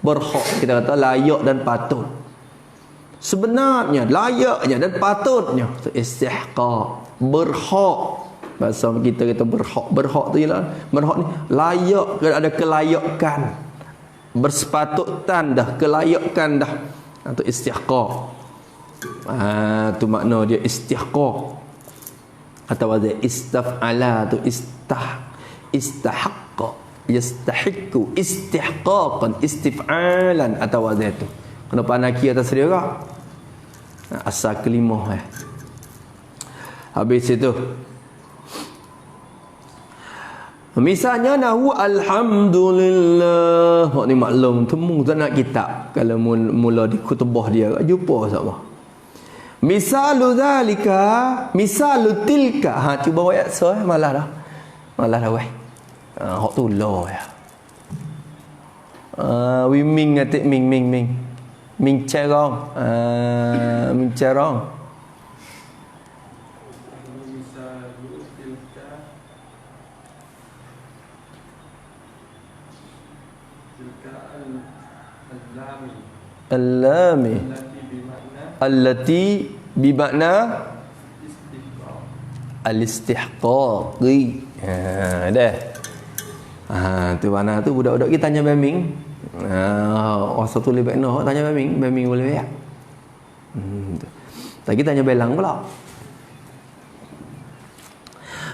Berhak kita kata layak dan patut. Sebenarnya layaknya dan patutnya tu istihqaq. Berhak. Bahasa kita kata berhak. Berhak tu ialah berhak ni layak, ada kelayakan. Bersepatutan dah, kelayakan dah. Tu istihqaq. Tu makna dia istihqaq. Atau ada istaf'ala tu istahaqqa, yastahiqqu, istihqaqan, istif'alan, atau ada tu. Kena panaki atas dia kak. Asal kelimah Habis itu misalnya nahwu alhamdulillah. Hak ni maklum temu tak nak kitab. Kalau mula di khutbah dia jumpa sama. Misalu zalika, misalu tilka. Cuba ayat so malah dah. Malah dah weh. Hak tu lah ya. We ming ngatik ming. Ming cerong. Ming cerong. Allami allati bimakna al-istihqaqi. Dah. Tu mana tu budak-budak kita tanya baming. Masa tu lebih noh tanya baming boleh ya. Tak kita tanya belang pula.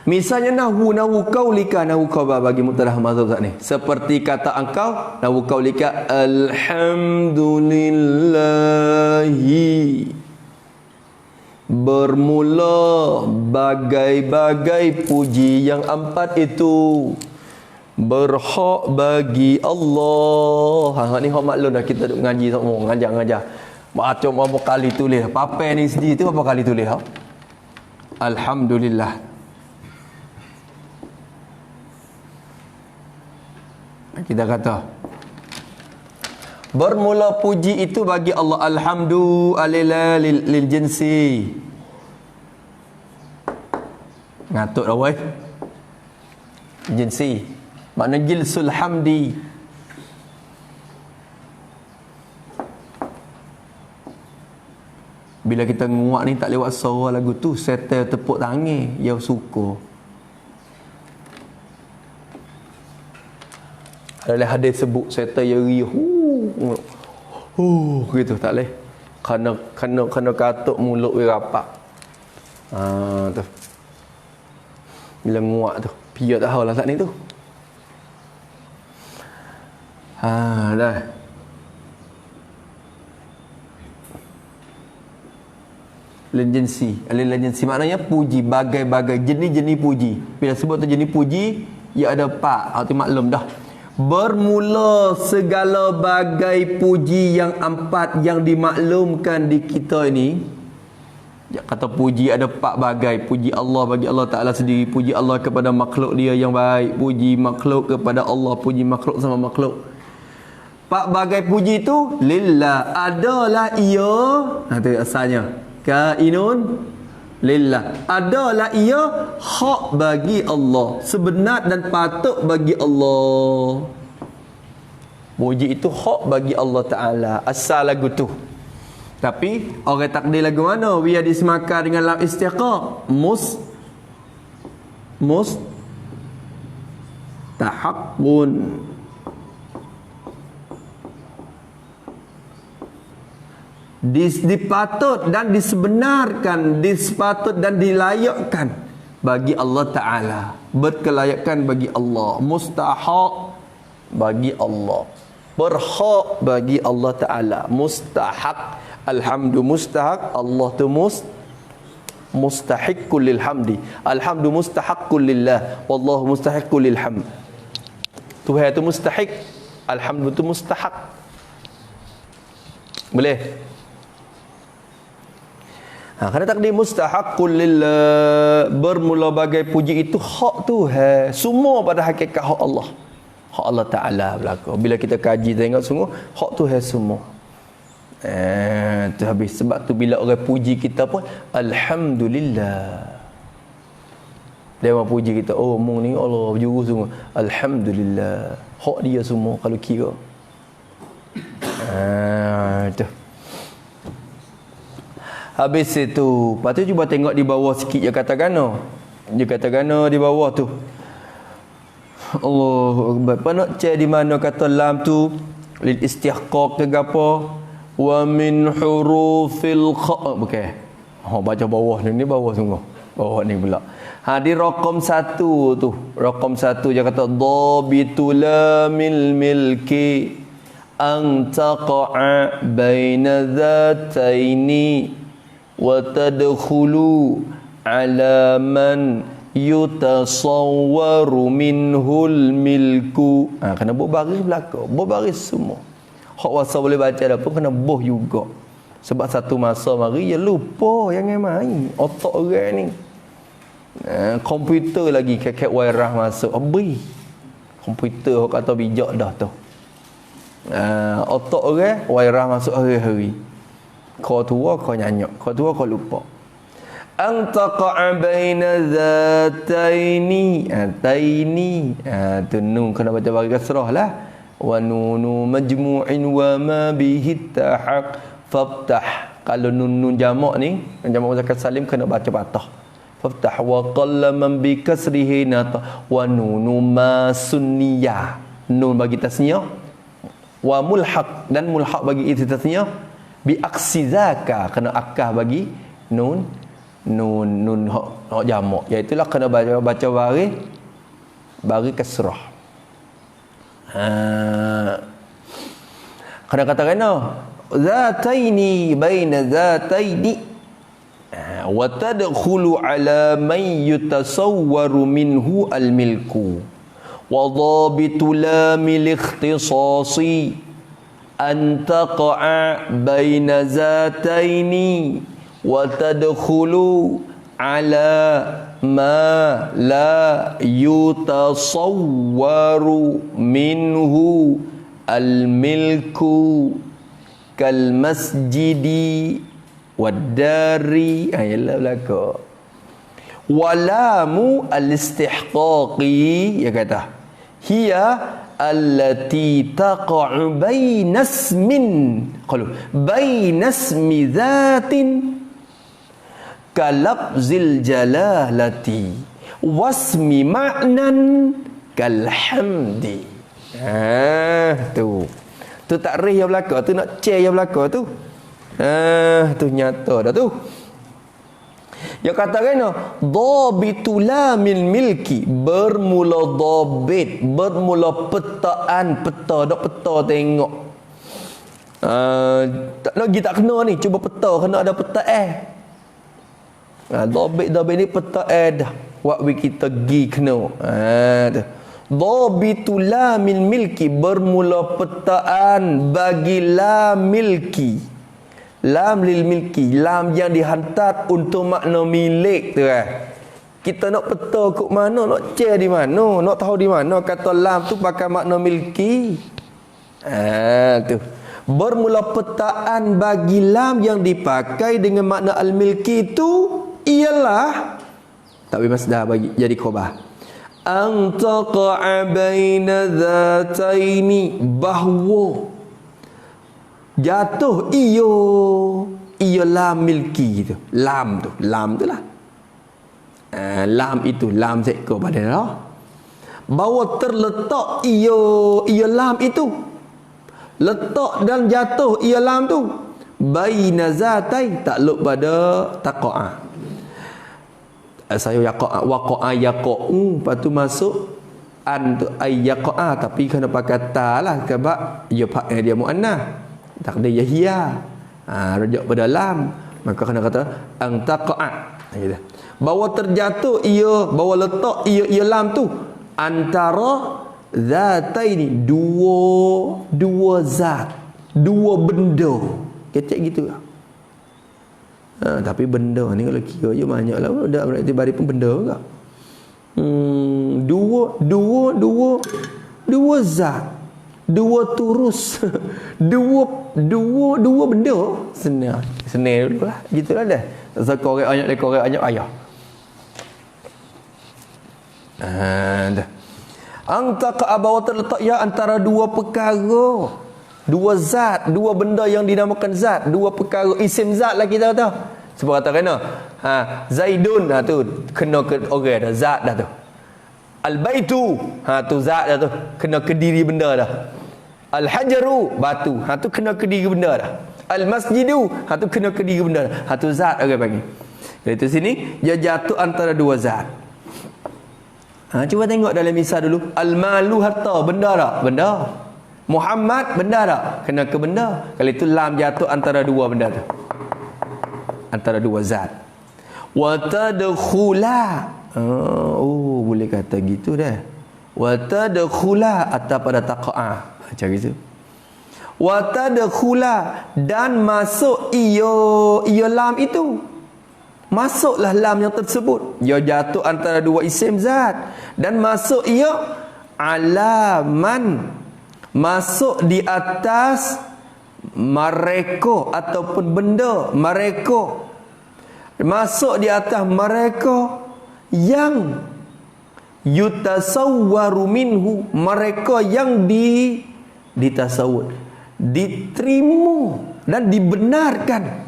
Misalnya nahwu qaulika, nahwu khabar bagi mubtadah mazhab saat ni. Seperti kata engkau, nahwu qaulika alhamdulillahi. Bermula bagai-bagai puji yang empat itu berhak bagi Allah. Ni hak maklum dah, kita duk ngaji semua, ngajar. Baca berapa kali tulis. Papai ni sendiri tu berapa kali tulis? Alhamdulillah. Kita kata bermula puji itu bagi Allah. Alhamdulillah lil jinsi. Ngatuk dah weh. Jinsi. Makna jilsul hamdi. Bila kita nguak ni tak lewat suara lagu tu, settle tepuk tangan, ya suka. Ada hadis sebut settle ya riuh. Gitu tak leh. Kena katuk mulut we rapat. Tu. Bila nguak tu, piak tak tahu lah saat ni tu. Dah. Lain jinsi maknanya puji, bagai-bagai jenis-jenis puji. Bila sebut tu jenis puji, ia ada 4. Arti maklum dah. Bermula segala bagai puji yang 4 yang dimaklumkan di kita ini. Ya, kata puji ada 4 bagai. Puji Allah bagi Allah Ta'ala sendiri. Puji Allah kepada makhluk dia yang baik. Puji makhluk kepada Allah. Puji makhluk sama makhluk. 4 bagai puji itu lillah. Adalah ia. Itu asalnya. Kainun lillah. Adalah ia hak bagi Allah. Sebenar dan patut bagi Allah. Puji itu hak bagi Allah Ta'ala. Asal lagu tu. Tapi orang takdir lagu mana? Biar disemakan dengan lam istiqaq. Mustahaqqun. Dipatut dan disebenarkan, disepatut dan dilayakkan bagi Allah Ta'ala. Berkelayakan bagi Allah. Mustahak bagi Allah. Berhak bagi Allah Ta'ala. Mustahak. Alhamdu mustahak. Allah tu mustahiqqul lil hamdi. Alhamdu mustahaqqul lillah. Wallahu mustahiqqul lil hamd. Tuhan tu mustahik. Alhamdu tu mustahak. Boleh? Kerana takdir mustahaqqul lillah, bermula bagai puji itu hak Tuhan. Semua pada hakikat hak Allah. Hak Allah Ta'ala berlaku. Bila kita kaji tengok semua, hak Tuhan semua. Tu habis. Sebab tu bila orang puji kita pun alhamdulillah. Dia orang puji kita, oh mung ni Allah berjuru semua. Alhamdulillah. Hak dia semua kalau kira. Tu. Habis itu, lepas tu cuba tengok di bawah sikit dia kata gana. Dia kata gana di bawah tu. Allahu Akbar. Apa nak cek di mana kata lam tu lil istihqaq ke gapo? Wa min hurufil kha. Okey. Baca bawah ni bawah sungguh. Bawah ni pula. Di raqam 1 tu. Raqam 1 dia kata dhabitul lamil milki an taqa'a baina dhataini wa tadkhulu ala man yutasawwaru minhul milku. Kena buh baris belaka, buh baris semua. Hak wasa boleh baca dah pun kena buh juga. Sebab satu masa mari dia lupa yang main otak orang ni. Komputer lagi kekek wairah masuk abri. Komputer hok kata bijak dah tu. Otak orang wairah masuk hari-hari. Kau tua kau nyanyak, kau tua kau lupa. Antaqa baina zataini. Taini. Tu nun kena baca bagi kasrah lah. Wa nunu majmu'in wa ma bihi tahaq faftah. Kalau nun jamak ni, jamak muzakkar salim kena baca patah. Faftah wa qalla man bi kasrihi nata wa nunu ma sunniyah. Nun bagi tasniyah. Wa mulhaq dan mulhaq bagi tasniyah. Bi aksi zaka kena akah bagi nun hak jamak, iaitu lah kena baca baris kasrah. Kena kata kena zataini baina zataini wa tadkhulu ala man yutasawwaru minhu al milku wa dhabitu lamil ikhtisasi an taqa'a baina zataini wa tadkhulu ala ma la yutasawwaru minhu al-milku kal masjidi wad dari. Ayalah belaka. Walamu al-istihqaqi ya kata hiya allati taqa'u baina ismin qalu baina ismi dhatin kalabzil jalalati wasmi ma'nan kalhamdi. Tu takrif yang belaka tu, nak cek yang belaka tu. Tu nyata dah tu. Dia kata kena dhabitul lamil milki, bermula dhabit, bermula petaan, peta dak peta tengok. Tak lagi tak kena ni, cuba peta kena ada peta Dhabit ni peta dah. Wak kita gi kena. Tu. Dhabitu lamil milki, bermula petaan bagi lam milki. Lam lil milki, lam yang dihantar untuk makna milik tu Kita nak peta kok mana, nak cek di mana, nak tahu di mana kata lam tu pakai makna milki. Tu. Bermula petaan bagi lam yang dipakai dengan makna al-milki itu ialah tak masdar bagi jadi khabar. Antaqa baina dzataini, bahawa jatuh iyo lam milki tu. Lam tu lah. Lam itu lam seekor pada Allah. Bahawa terletak iyo lam itu, letak dan jatuh ia lam tu baina zatai, takluk pada taqa'a. Saya waqa'a yaqa'u, lepas tu masuk an tu ayyaqa'a, tapi kena pakai ta lah sebab dia muannah, takdir yahya, rujuk pada lam, maka kena kata ang taqa'a gitu. Bahawa terjatuh bahawa letak ia lam tu antara zataini, dua zat, dua benda. Kecek gitu lah. Tapi benda ni kalau kira je banyak lah. Dah berarti bari pun benda juga. Dua zat, dua turus, dua benda. Senang dulu lah. Gitulah dah. Tak korek banyak ayah. Dah. Antaka abawa terletak ya antara dua perkara, dua zat, dua benda yang dinamakan zat, dua perkara, isim zat lah kita kata. Sebab kata kena Zaidun, tu kena ke orang dah, zat dah tu. Al-baitu, tu zat dah tu, kena ke diri benda dah. Al-hajaru, batu, tu kena ke diri benda dah. Al-masjidu, tu kena ke diri benda dah. Tu zat orang panggil. Dari tu sini dia jatuh antara dua zat. Cuba tengok dalam misal dulu. Al-malu, harta, benda tak? Benda. Muhammad, benda tak? Kena ke benda. Kalau itu lam jatuh antara dua benda tu. Antara dua zat. Wa tadkhula. Boleh kata gitu dah. Wa tadkhula atas pada taqa'ah. Macam gitu. Wa tadkhula, dan masuk iyo lam itu. Masuklah lam yang tersebut. Ia jatuh antara dua isim zat. Dan masuk ia alaman. Masuk di atas mereka ataupun benda mereka. Masuk di atas mereka yang yutasawwaru minhu, mereka yang ditasawwur, diterima dan dibenarkan.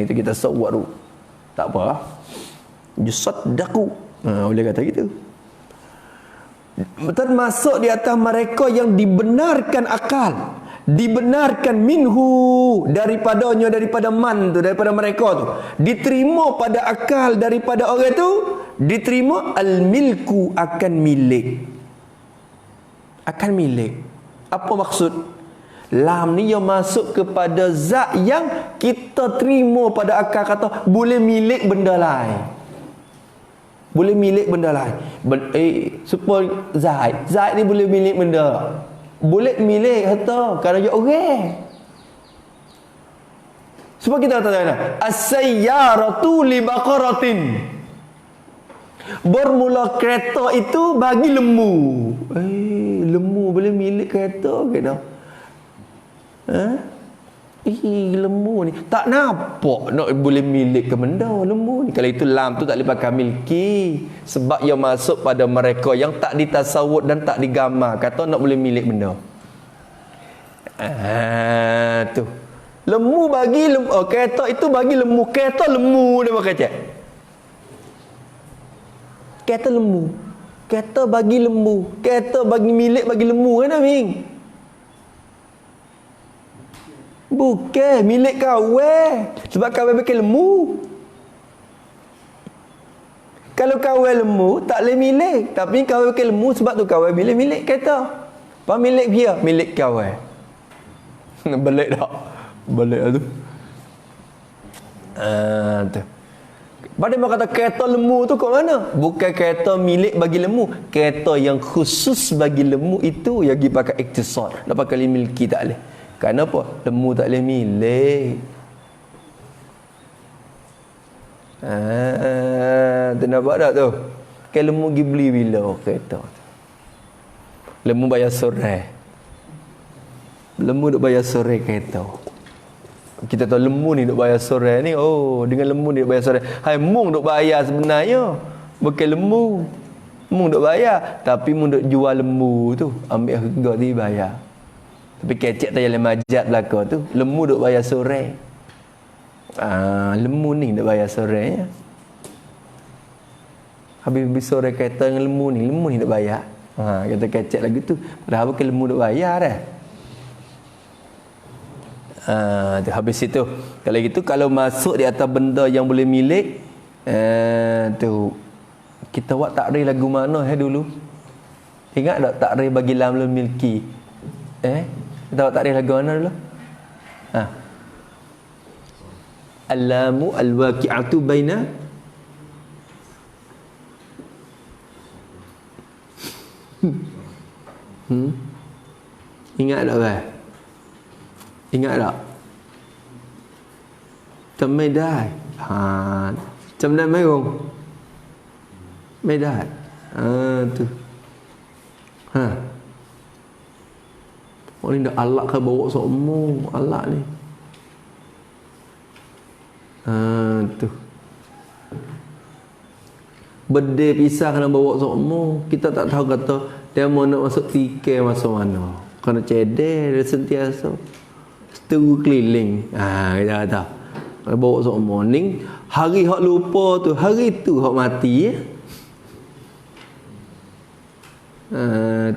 Itu kita sawwaru. Tak apa. Yusaddaqu. Boleh kata gitu. Termasuk di atas mereka yang dibenarkan akal, dibenarkan minhu, daripada man tu, daripada mereka tu, diterima pada akal daripada orang tu, diterima al-milku, akan milik. Akan milik. Apa maksud? Lam ni yang masuk kepada zat yang kita terima pada akal, kata boleh milik benda lain. Boleh milik benda lain. Supaya Zaid ni boleh milik benda. Boleh milik harta kalau dia orang. Sebab kita kata as-sayyaratu li baqaratin. Bermula kereta itu bagi lembu. Lembu boleh milik kereta ke dah? Lembu ni tak nampak nak boleh milik ke benda lembu ni. Kalau itu lam tu tak boleh pakai milki, sebab ia masuk pada mereka yang tak ditasawur dan tak digambar, kata nak boleh milik benda. Tu lembu bagi lembu, kereta itu bagi lembu, kereta lembu dia pakai cak. Kereta lembu, kereta bagi lembu, kereta bagi milik bagi lembu kan Aming? Bukan milik kawan. Sebab kawan pakai lembu. Kalau kawan lembu tak boleh milik. Tapi kawan pakai lembu sebab tu kawan boleh milik kereta. Apa milik dia? Milik kawan. Balik tak? Balik lah tu. Tu. Pada mereka kata kereta lemu tu kat mana? Bukan kereta milik bagi lemu. Kereta yang khusus bagi lemu itu yang pergi pakai iktisad. Nak pakai milki tak boleh. Kenapa? Lemu tak boleh milik. Tu nampak tak tu? Kan lemu pergi beli bila kereta tu. Lemu bayar sore. Lemu duk bayar sore kereta. Kita tahu lembu ni duk bayar sore ni. Oh, dengan lembu ni duk bayar sore. Hai, mung duk bayar sebenarnya. Bukan lembu. Mung duk bayar. Tapi mung duk jual lembu tu. Ambil harga dia bayar. Tapi kecek tak jalan majat belakang tu. Lembu duk bayar sore. Lembu ni duk bayar sore ya. Habis sore kereta dengan lembu ni duk bayar. Kata kecek lagi tu. Padahal bukan lembu duk bayar dah. Tu habis itu kalau gitu, kalau masuk di atas benda yang boleh milik, tu kita buat takrif lagu mana dulu, ingat tak takrif bagi lam milki, kita buat takrif lagu mana dulu? Al-lamu al-waqi'atu baina ingat tak kan? Ingat tak? Macamไม่ได้ จำได้ไหมงไม่ได้tu orang ni dah alak ke bawa semua alak ni tu berde pisah kena bawa semua. Kita tak tahu kata dia mau nak masuk tiket masuk mana, kena cedek dia sentiasa seteru keliling. Kita kata bawa sok morning, hari hak lupa tu, hari tu hak mati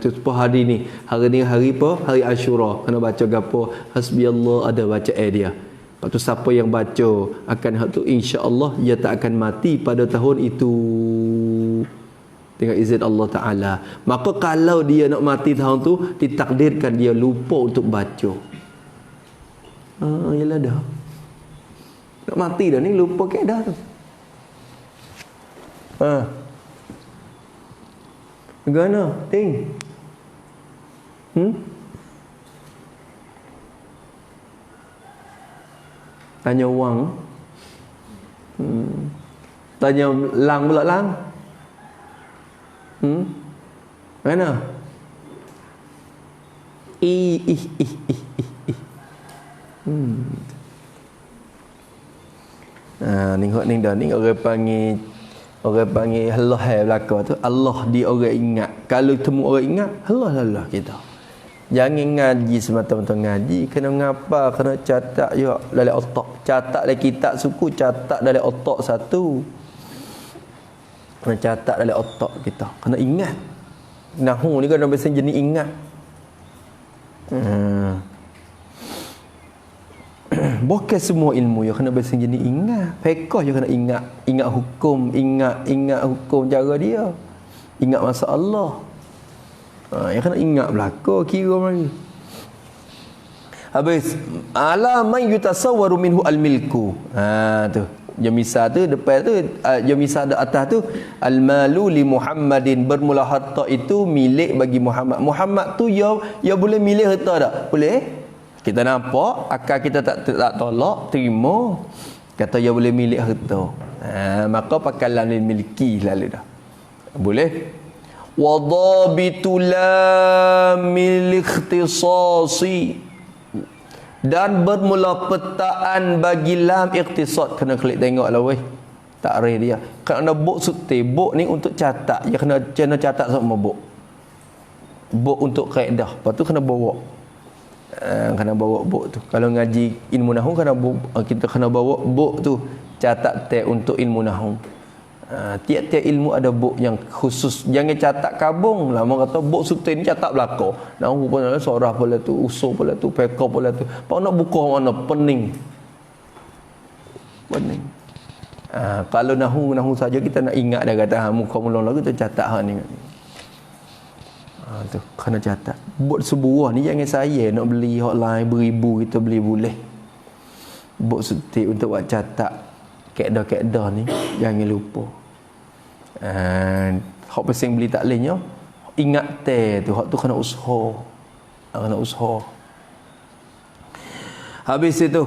tu sepuluh hari ni. Hari ni hari apa? Hari Ashura. Kena baca gapo? Hasbiyallah, ada baca dia. Lepas tu siapa yang baca akan hak tu, insya-Allah ia tak akan mati pada tahun itu dengan izin Allah Ta'ala. Maka kalau dia nak mati tahun tu, ditakdirkan dia lupa untuk baca. Yalah dah. Nak mati dah ni, lupa kaedah tu. Bagaimana? Ting? Tanya wang. Tanya lang pula lang. Mana? Nengok ni dah ni orang panggil Allah belaka tu. Allah di orang ingat. Kalau temu orang ingat, Allah kita. Jangan ngaji semata-mata ngaji, kena ngapa, kena catat juga dalam otak. Catat dalam kitab suku, catat dalam otak satu. Kena catat dalam otak kita. Kena ingat. Nahu ni kan biasa jenis ingat. Bukan semua ilmu yang kena biasa jenis ingat. Fiqh je kena ingat. Ingat hukum, ingat hukum cara dia. Ingat masalah. Yang kena ingat belaka kira mari. Habis ala man yutasawwaru minhu al-milku. Tu. Jamisah tu depan tu, jamisah di atas tu, al-malu li Muhammadin, bermula harta itu milik bagi Muhammad. Muhammad tu ya boleh milih harta tak? Boleh. Kita nampak akal kita tak tolak, terima. Kata ya boleh milik harta. Maka pakai lam milki lalu dah. Boleh. Wadabitu lamil ikhtisasi, dan bermula petaan bagi lam ikhtisad. Kena klik tengok lah weh takrif dia. Kerana buk suti, buk ni untuk catat, dia kena catat sama buk. Buk untuk kaedah, lepas tu kena bawa. Kena bawa buk tu. Kalau ngaji ilmu nahwu kita kena bawa buk tu, catat teks untuk ilmu nahwu. Tiap-tiap ilmu ada buk yang khusus. Jangan catat kabung lah. Orang kata buk suti ni catat belaka. Nahwu pun ada, sorah pula tu, usul pula tu, fiqh pula tu. Pak nak buka mana pening. Kalau nahwu saja kita nak ingat dah kata muka mula lagu tu catat hak ni. Tu kena catat. Buk sebuah ni jangan saya nak beli hotline beribu kita beli boleh. Buk suti untuk buat catat kaedah-kaedah ni jangan lupa. Hak pasal beli taklihnya ingat tu hak tu kena usaha. Kena usaha. Habis itu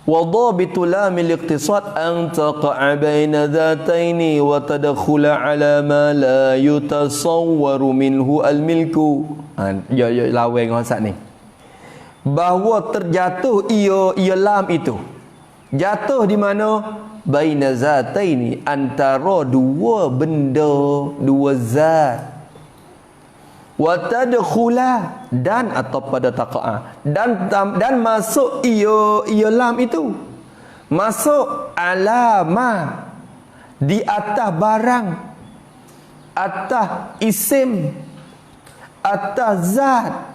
وضابط لام الاقتصاد أن تقع بين ذاتين وتدخل على ما لا يتصور منه الملك. Ya laweng hasad ni. Bahawa terjatuh ia lam itu. Jatuh di mana? Baina zataini, antara dua benda, dua zat. Wa tadkhula, dan atau pada taqa'a, dan masuk ia lam itu, masuk alama, di atas barang, atas isim, atas zat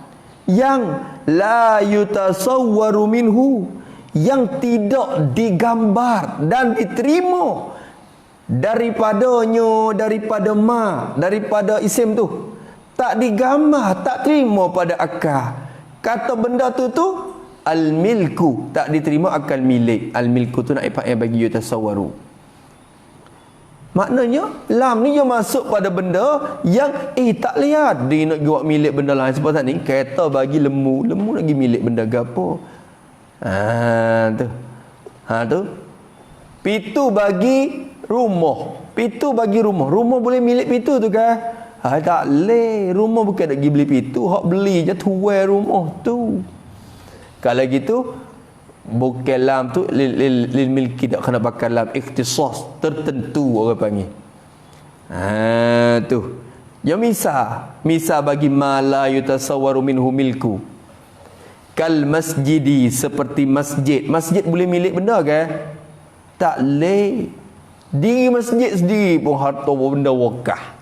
yang la yutasawwaru minhu, yang tidak digambar dan diterima daripadanya, daripada isim tu, tak digambar, tak terima pada akal. Kata benda tu al-milku, tak diterima akal milik. Al-milku tu nak ipak yang bagi you tasawwaru. Maknanya lam ni dia masuk pada benda yang tak lihat dia nak buat milik benda lain. Sebab tak ni kereta bagi lembu nak pergi milik benda gapo. Tu. Pitu bagi rumah. Rumah boleh milik pitu tu kan? Tak leh, rumah bukan nak pergi beli pitu, hak beli je tuai rumah tu. Kalau gitu bukan lam tu lil milki, tak kena pakai lam ikhtisas tertentu orang panggil. Tu. Ya misal bagi ma la yutasawwaru minhu milku. Kal masjidi, seperti masjid. Masjid boleh milik benda ke? Tak leh. Diri masjid sendiri pun harta benda wakaf.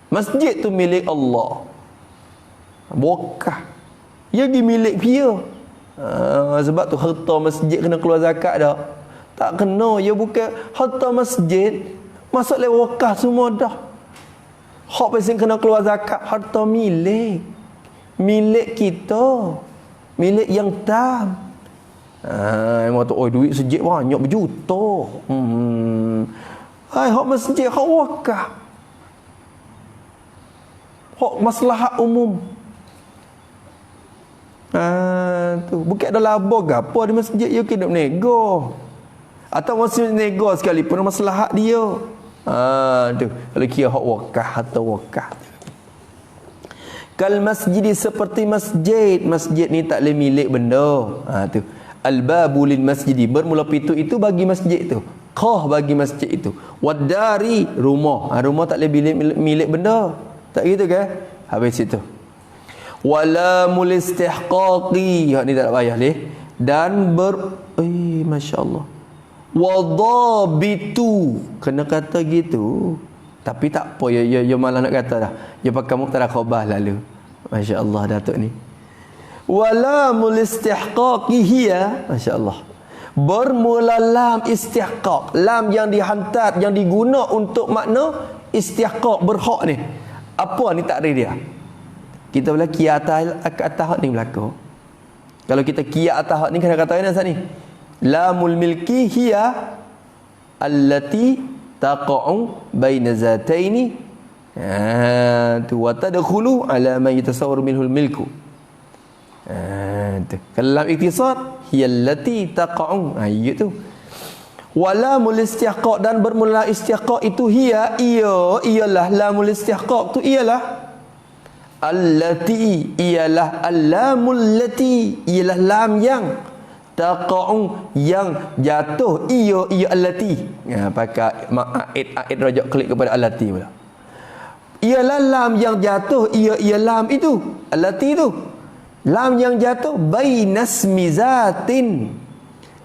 Masjid tu milik Allah. Wakaf. Ia milik dia. Sebab tu harta masjid kena keluar zakat dah. Tak kena. Ia bukan harta masjid. Masuk lewat wakaf semua dah. Hak pasal kena keluar zakat. Harta milik. Milik kita. Milik yang tam. Emang tu, duit masjid banyak berjuta. Hak masjid, hak wakaf. Hak maslahat umum. Tu bukan ada laba gapo di masjid you kena nego. Atau masjid nego sekalipun maslahat dia. Tu kalau kira hak wakaf atau wakaf. Kal masjid, seperti masjid. Masjid ni tak boleh milik benda. Tu al-babu lil masjid, bermula pintu itu bagi masjid tu. Qah bagi masjid itu. Wadari, rumah. Rumah tak boleh milik benda. Tak gitu kan? Habis itu. Wala mul istihqaqi, hak ni tak payah leh. Dan masya-Allah. Wadabitu, kena kata gitu. Tapi tak apa, ya malah nak kata dah. Ya pakai mubtada khabar lalu. Masya-Allah Datuk ni. Wala mul istihqaqi hiya, masya-Allah. Bermula lam istihqaq, lam yang dihantar, yang diguna untuk makna istihqaq, berhak ni. Apa ni takrif dia? Kita boleh kia atas hak ni berlaku. Kalau kita kia atas hak ni kena kata ni asal ni. Lamul milki hiya allati taqa'u baina zataini. Tu wa tadkhulu ala ma yatasawwaru minhu al-milku. Kalau lam iktisad hiya allati taqa'u. Tu. Walamul istihqaq, dan bermula istihqaq itu ialah lamul istihqaq tu ialah allati, ialah allamul lati, ialah lam yang taqa'u, yang jatuh, ia allati. Pakai aid rajak klik kepada allati pula. Ialah lam yang jatuh, ia lam itu, allati tu. Lam yang jatuh bainasmi zatin,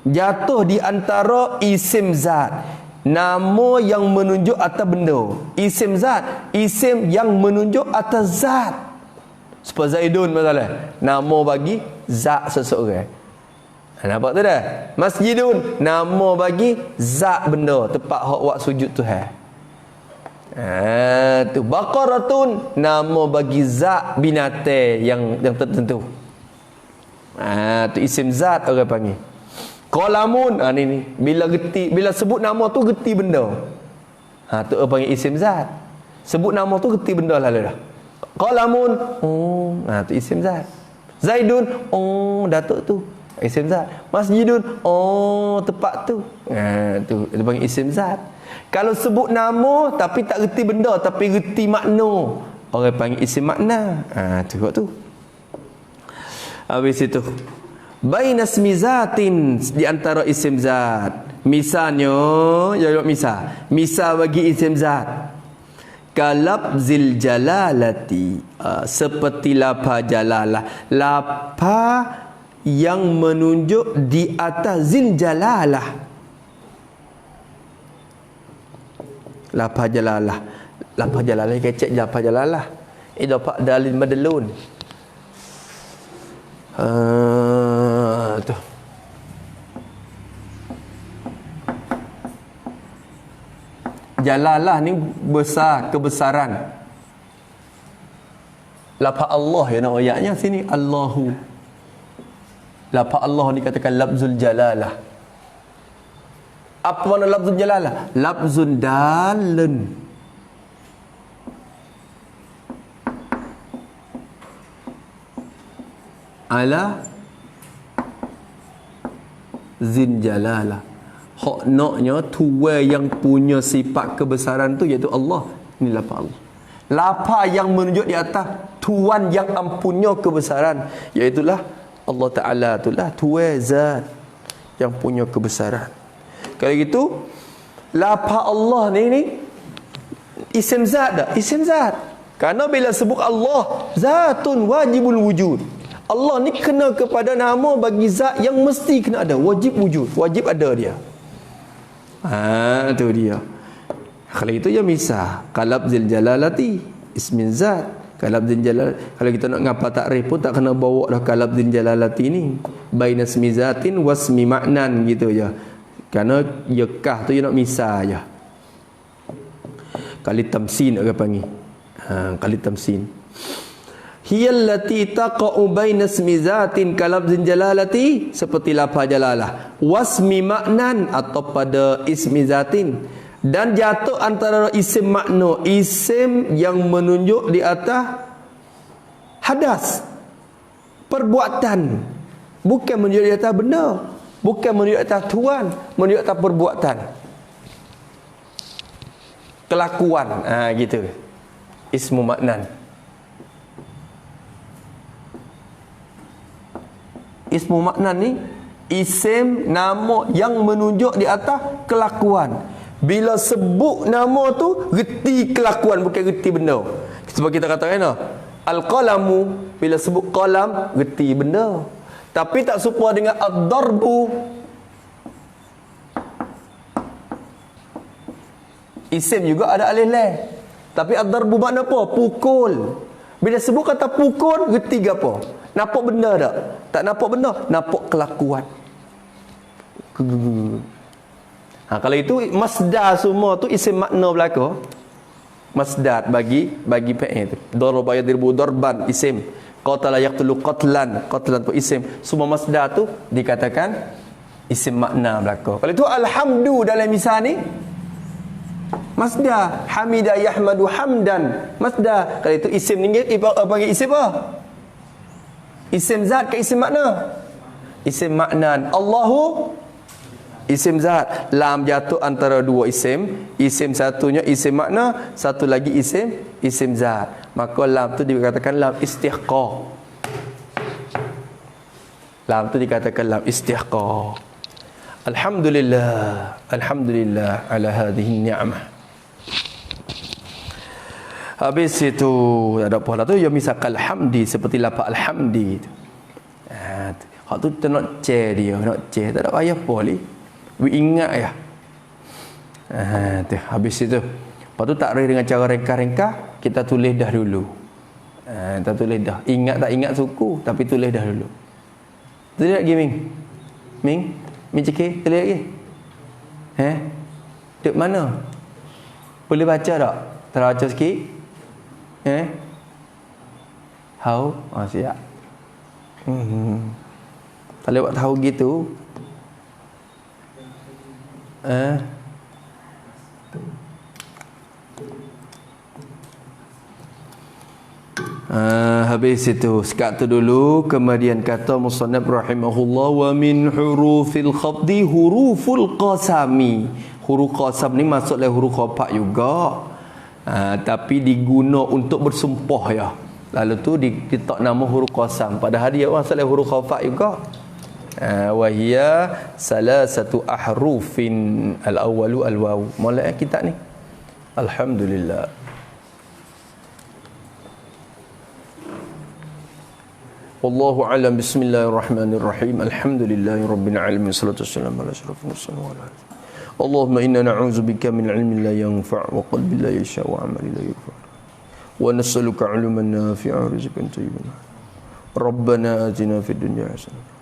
jatuh di antara isim zat, nama yang menunjuk atas benda. Isim zat, isim yang menunjuk atas zat. Seperti Zaidun masalah, nama bagi zat seseorang. Nampak tu dah? Masjidun, nama bagi zat benda, tempat hak wak sujud Tuhan. Tu Baqaratun, nama bagi zat binatang yang tertentu. Tu isim zat orang panggil. Qalamun, ni bila reti, bila sebut nama tu reti benda. Tu panggil isim zat. Sebut nama tu reti benda lalu dah. Qalamun, tu isim zat. Zaidun, datuk tu, isim zat. Masjidun, tempat tu. Tu dia panggil isim zat. Kalau sebut nama tapi tak reti benda tapi reti makna, orang panggil isim makna. Tu tu. Habis itu baina ismi zatin, di antara isim zat. Misalnya, misal bagi isim zat. Kalabzil jalalati, seperti lafaz jalalah, lafaz yang menunjuk di atas zil jalalah. Lafaz jalalah, lafaz jalalah kecek lafaz jalalah. Idafah dalil madlun. Tu. Jalalah ni besar, kebesaran. Lafaz Allah ya nak ayatnya sini Allahu. Lafaz Allah ni katakan lafzul jalalah. Apa makna lafzul jalalah? Lafzun dalun ala zin jalalah. Hak naknya tuan yang punya sifat kebesaran tu iaitu Allah. Ini lafaz Allah. Lafaz yang menunjuk di atas tuan yang ampunnya kebesaran, iaitulah Allah Ta'ala, itulah tuan zat yang punya kebesaran. Kalau gitu lafaz Allah ni isim zat dah, isim zat. Karena bila sebut Allah, zatun wajibul wujud. Allah ni kena kepada nama bagi zat yang mesti kena ada, wajib wujud, wajib ada dia. Tu dia. Kalau itu ya misal kalabzil jalalati ismin zat. Kalabzil jalal, kalau kita nak ngapa takrif pun tak kena bawa dah kalabzil jalalati ni. Baina ismi zatin wasmi maknan gitu je. Kerana yakah tu you nak misal je. Kali tamsin orang panggil. Kali tamsin. Hiyallati taqa'u baina ismi zatin kalabzin jalalati, seperti lafaz jalalah, wasmi maknan atau pada ismi zatin, dan jatuh antara isim makna, isim yang menunjuk di atas hadas, perbuatan, bukan menunjuk di atas benda, bukan menunjuk di atas tuan, menunjuk di atas perbuatan, kelakuan, gitu. Ismu maknan. Ismu maknan ni isim nama yang menunjuk di atas kelakuan. Bila sebut nama tu reti kelakuan, bukan reti benda. Sebab kita kata kan al-qalamu, bila sebut qalam reti benda. Tapi tak serupa dengan ad-darbu. Isim juga ada alif lam. Tapi ad-darbu makna apa? Pukul. Bila sebut kata pukul reti apa? Nampak benda tak? Tak nampak benda, nampak kelakuan. Kalau itu masdar semua tu isim makna belaka. Masdar bagi fi'il tu. Daraba yadribu darban isim. Qatala yaqtulu qatlan, qatlan tu isim. Semua masdar tu dikatakan isim makna belaka. Kalau itu alhamdu dalam misal ni masdar, hamida yahmadu hamdan, masdar. Kalau itu isim ni panggil isim apa? Isim zat ke isim makna? Isim maknan. Allahu isim zat. Lam jatuh antara dua isim. Isim satunya isim makna, satu lagi isim zat. Maka lam tu dikatakan lam istihqaq. Lam tu dikatakan lam istihqaq. Alhamdulillah, alhamdulillah ala hadhihi ni'mah. Habis itu ada apa lah tu, ya misalkan alhamdi, seperti lafaz alhamdi tu. Hak tu kita nak cek dia, nak cek tak ada payah apa ni. We ingat ya. Tu habis itu. Lepas tu takrif dengan cara ringkas-ringkas, kita tulis dah dulu. Kita tulis dah. Ingat tak ingat suku, tapi tulis dah dulu. Tulis lagi Ming. Ming cekik, tulis lagi. Duk mana? Boleh baca tak? Teraca sikit. How? Siap. Tak boleh buat tahu gitu. Habis itu sekat tu dulu. Kemudian kata musannaf rahimahullah, wa min hurufil khafdi huruful qasami. Huruf qasam ni masuk dalam huruf khafa juga, tapi diguna untuk bersumpah ya. Lalu tu ditak nama huruf qasam, padahal dia masuk dalam huruf khafa juga. Wa hiya salasatu ahrufin, al-awwalu al-waw. Mulai kitab ni. Alhamdulillah. Wallahu a'lam. Bismillahirrahmanirrahim. Alhamdulillahirabbil alamin. Wassalatu wassalamu ala asyrafil mursalin. Allahumma inna na'udzubika min 'ilmin la yanfa' wa qalbin la yasha' wa 'amalin la yurfa'. Wa nas'aluka 'ilman nafi'an wa rizqan thayyiban. Rabbana atina fid dunya hasanah.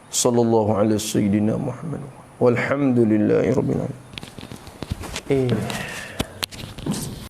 Sallallahu ala sayyidina Muhammad. Walhamdulillahi rabbil alamin.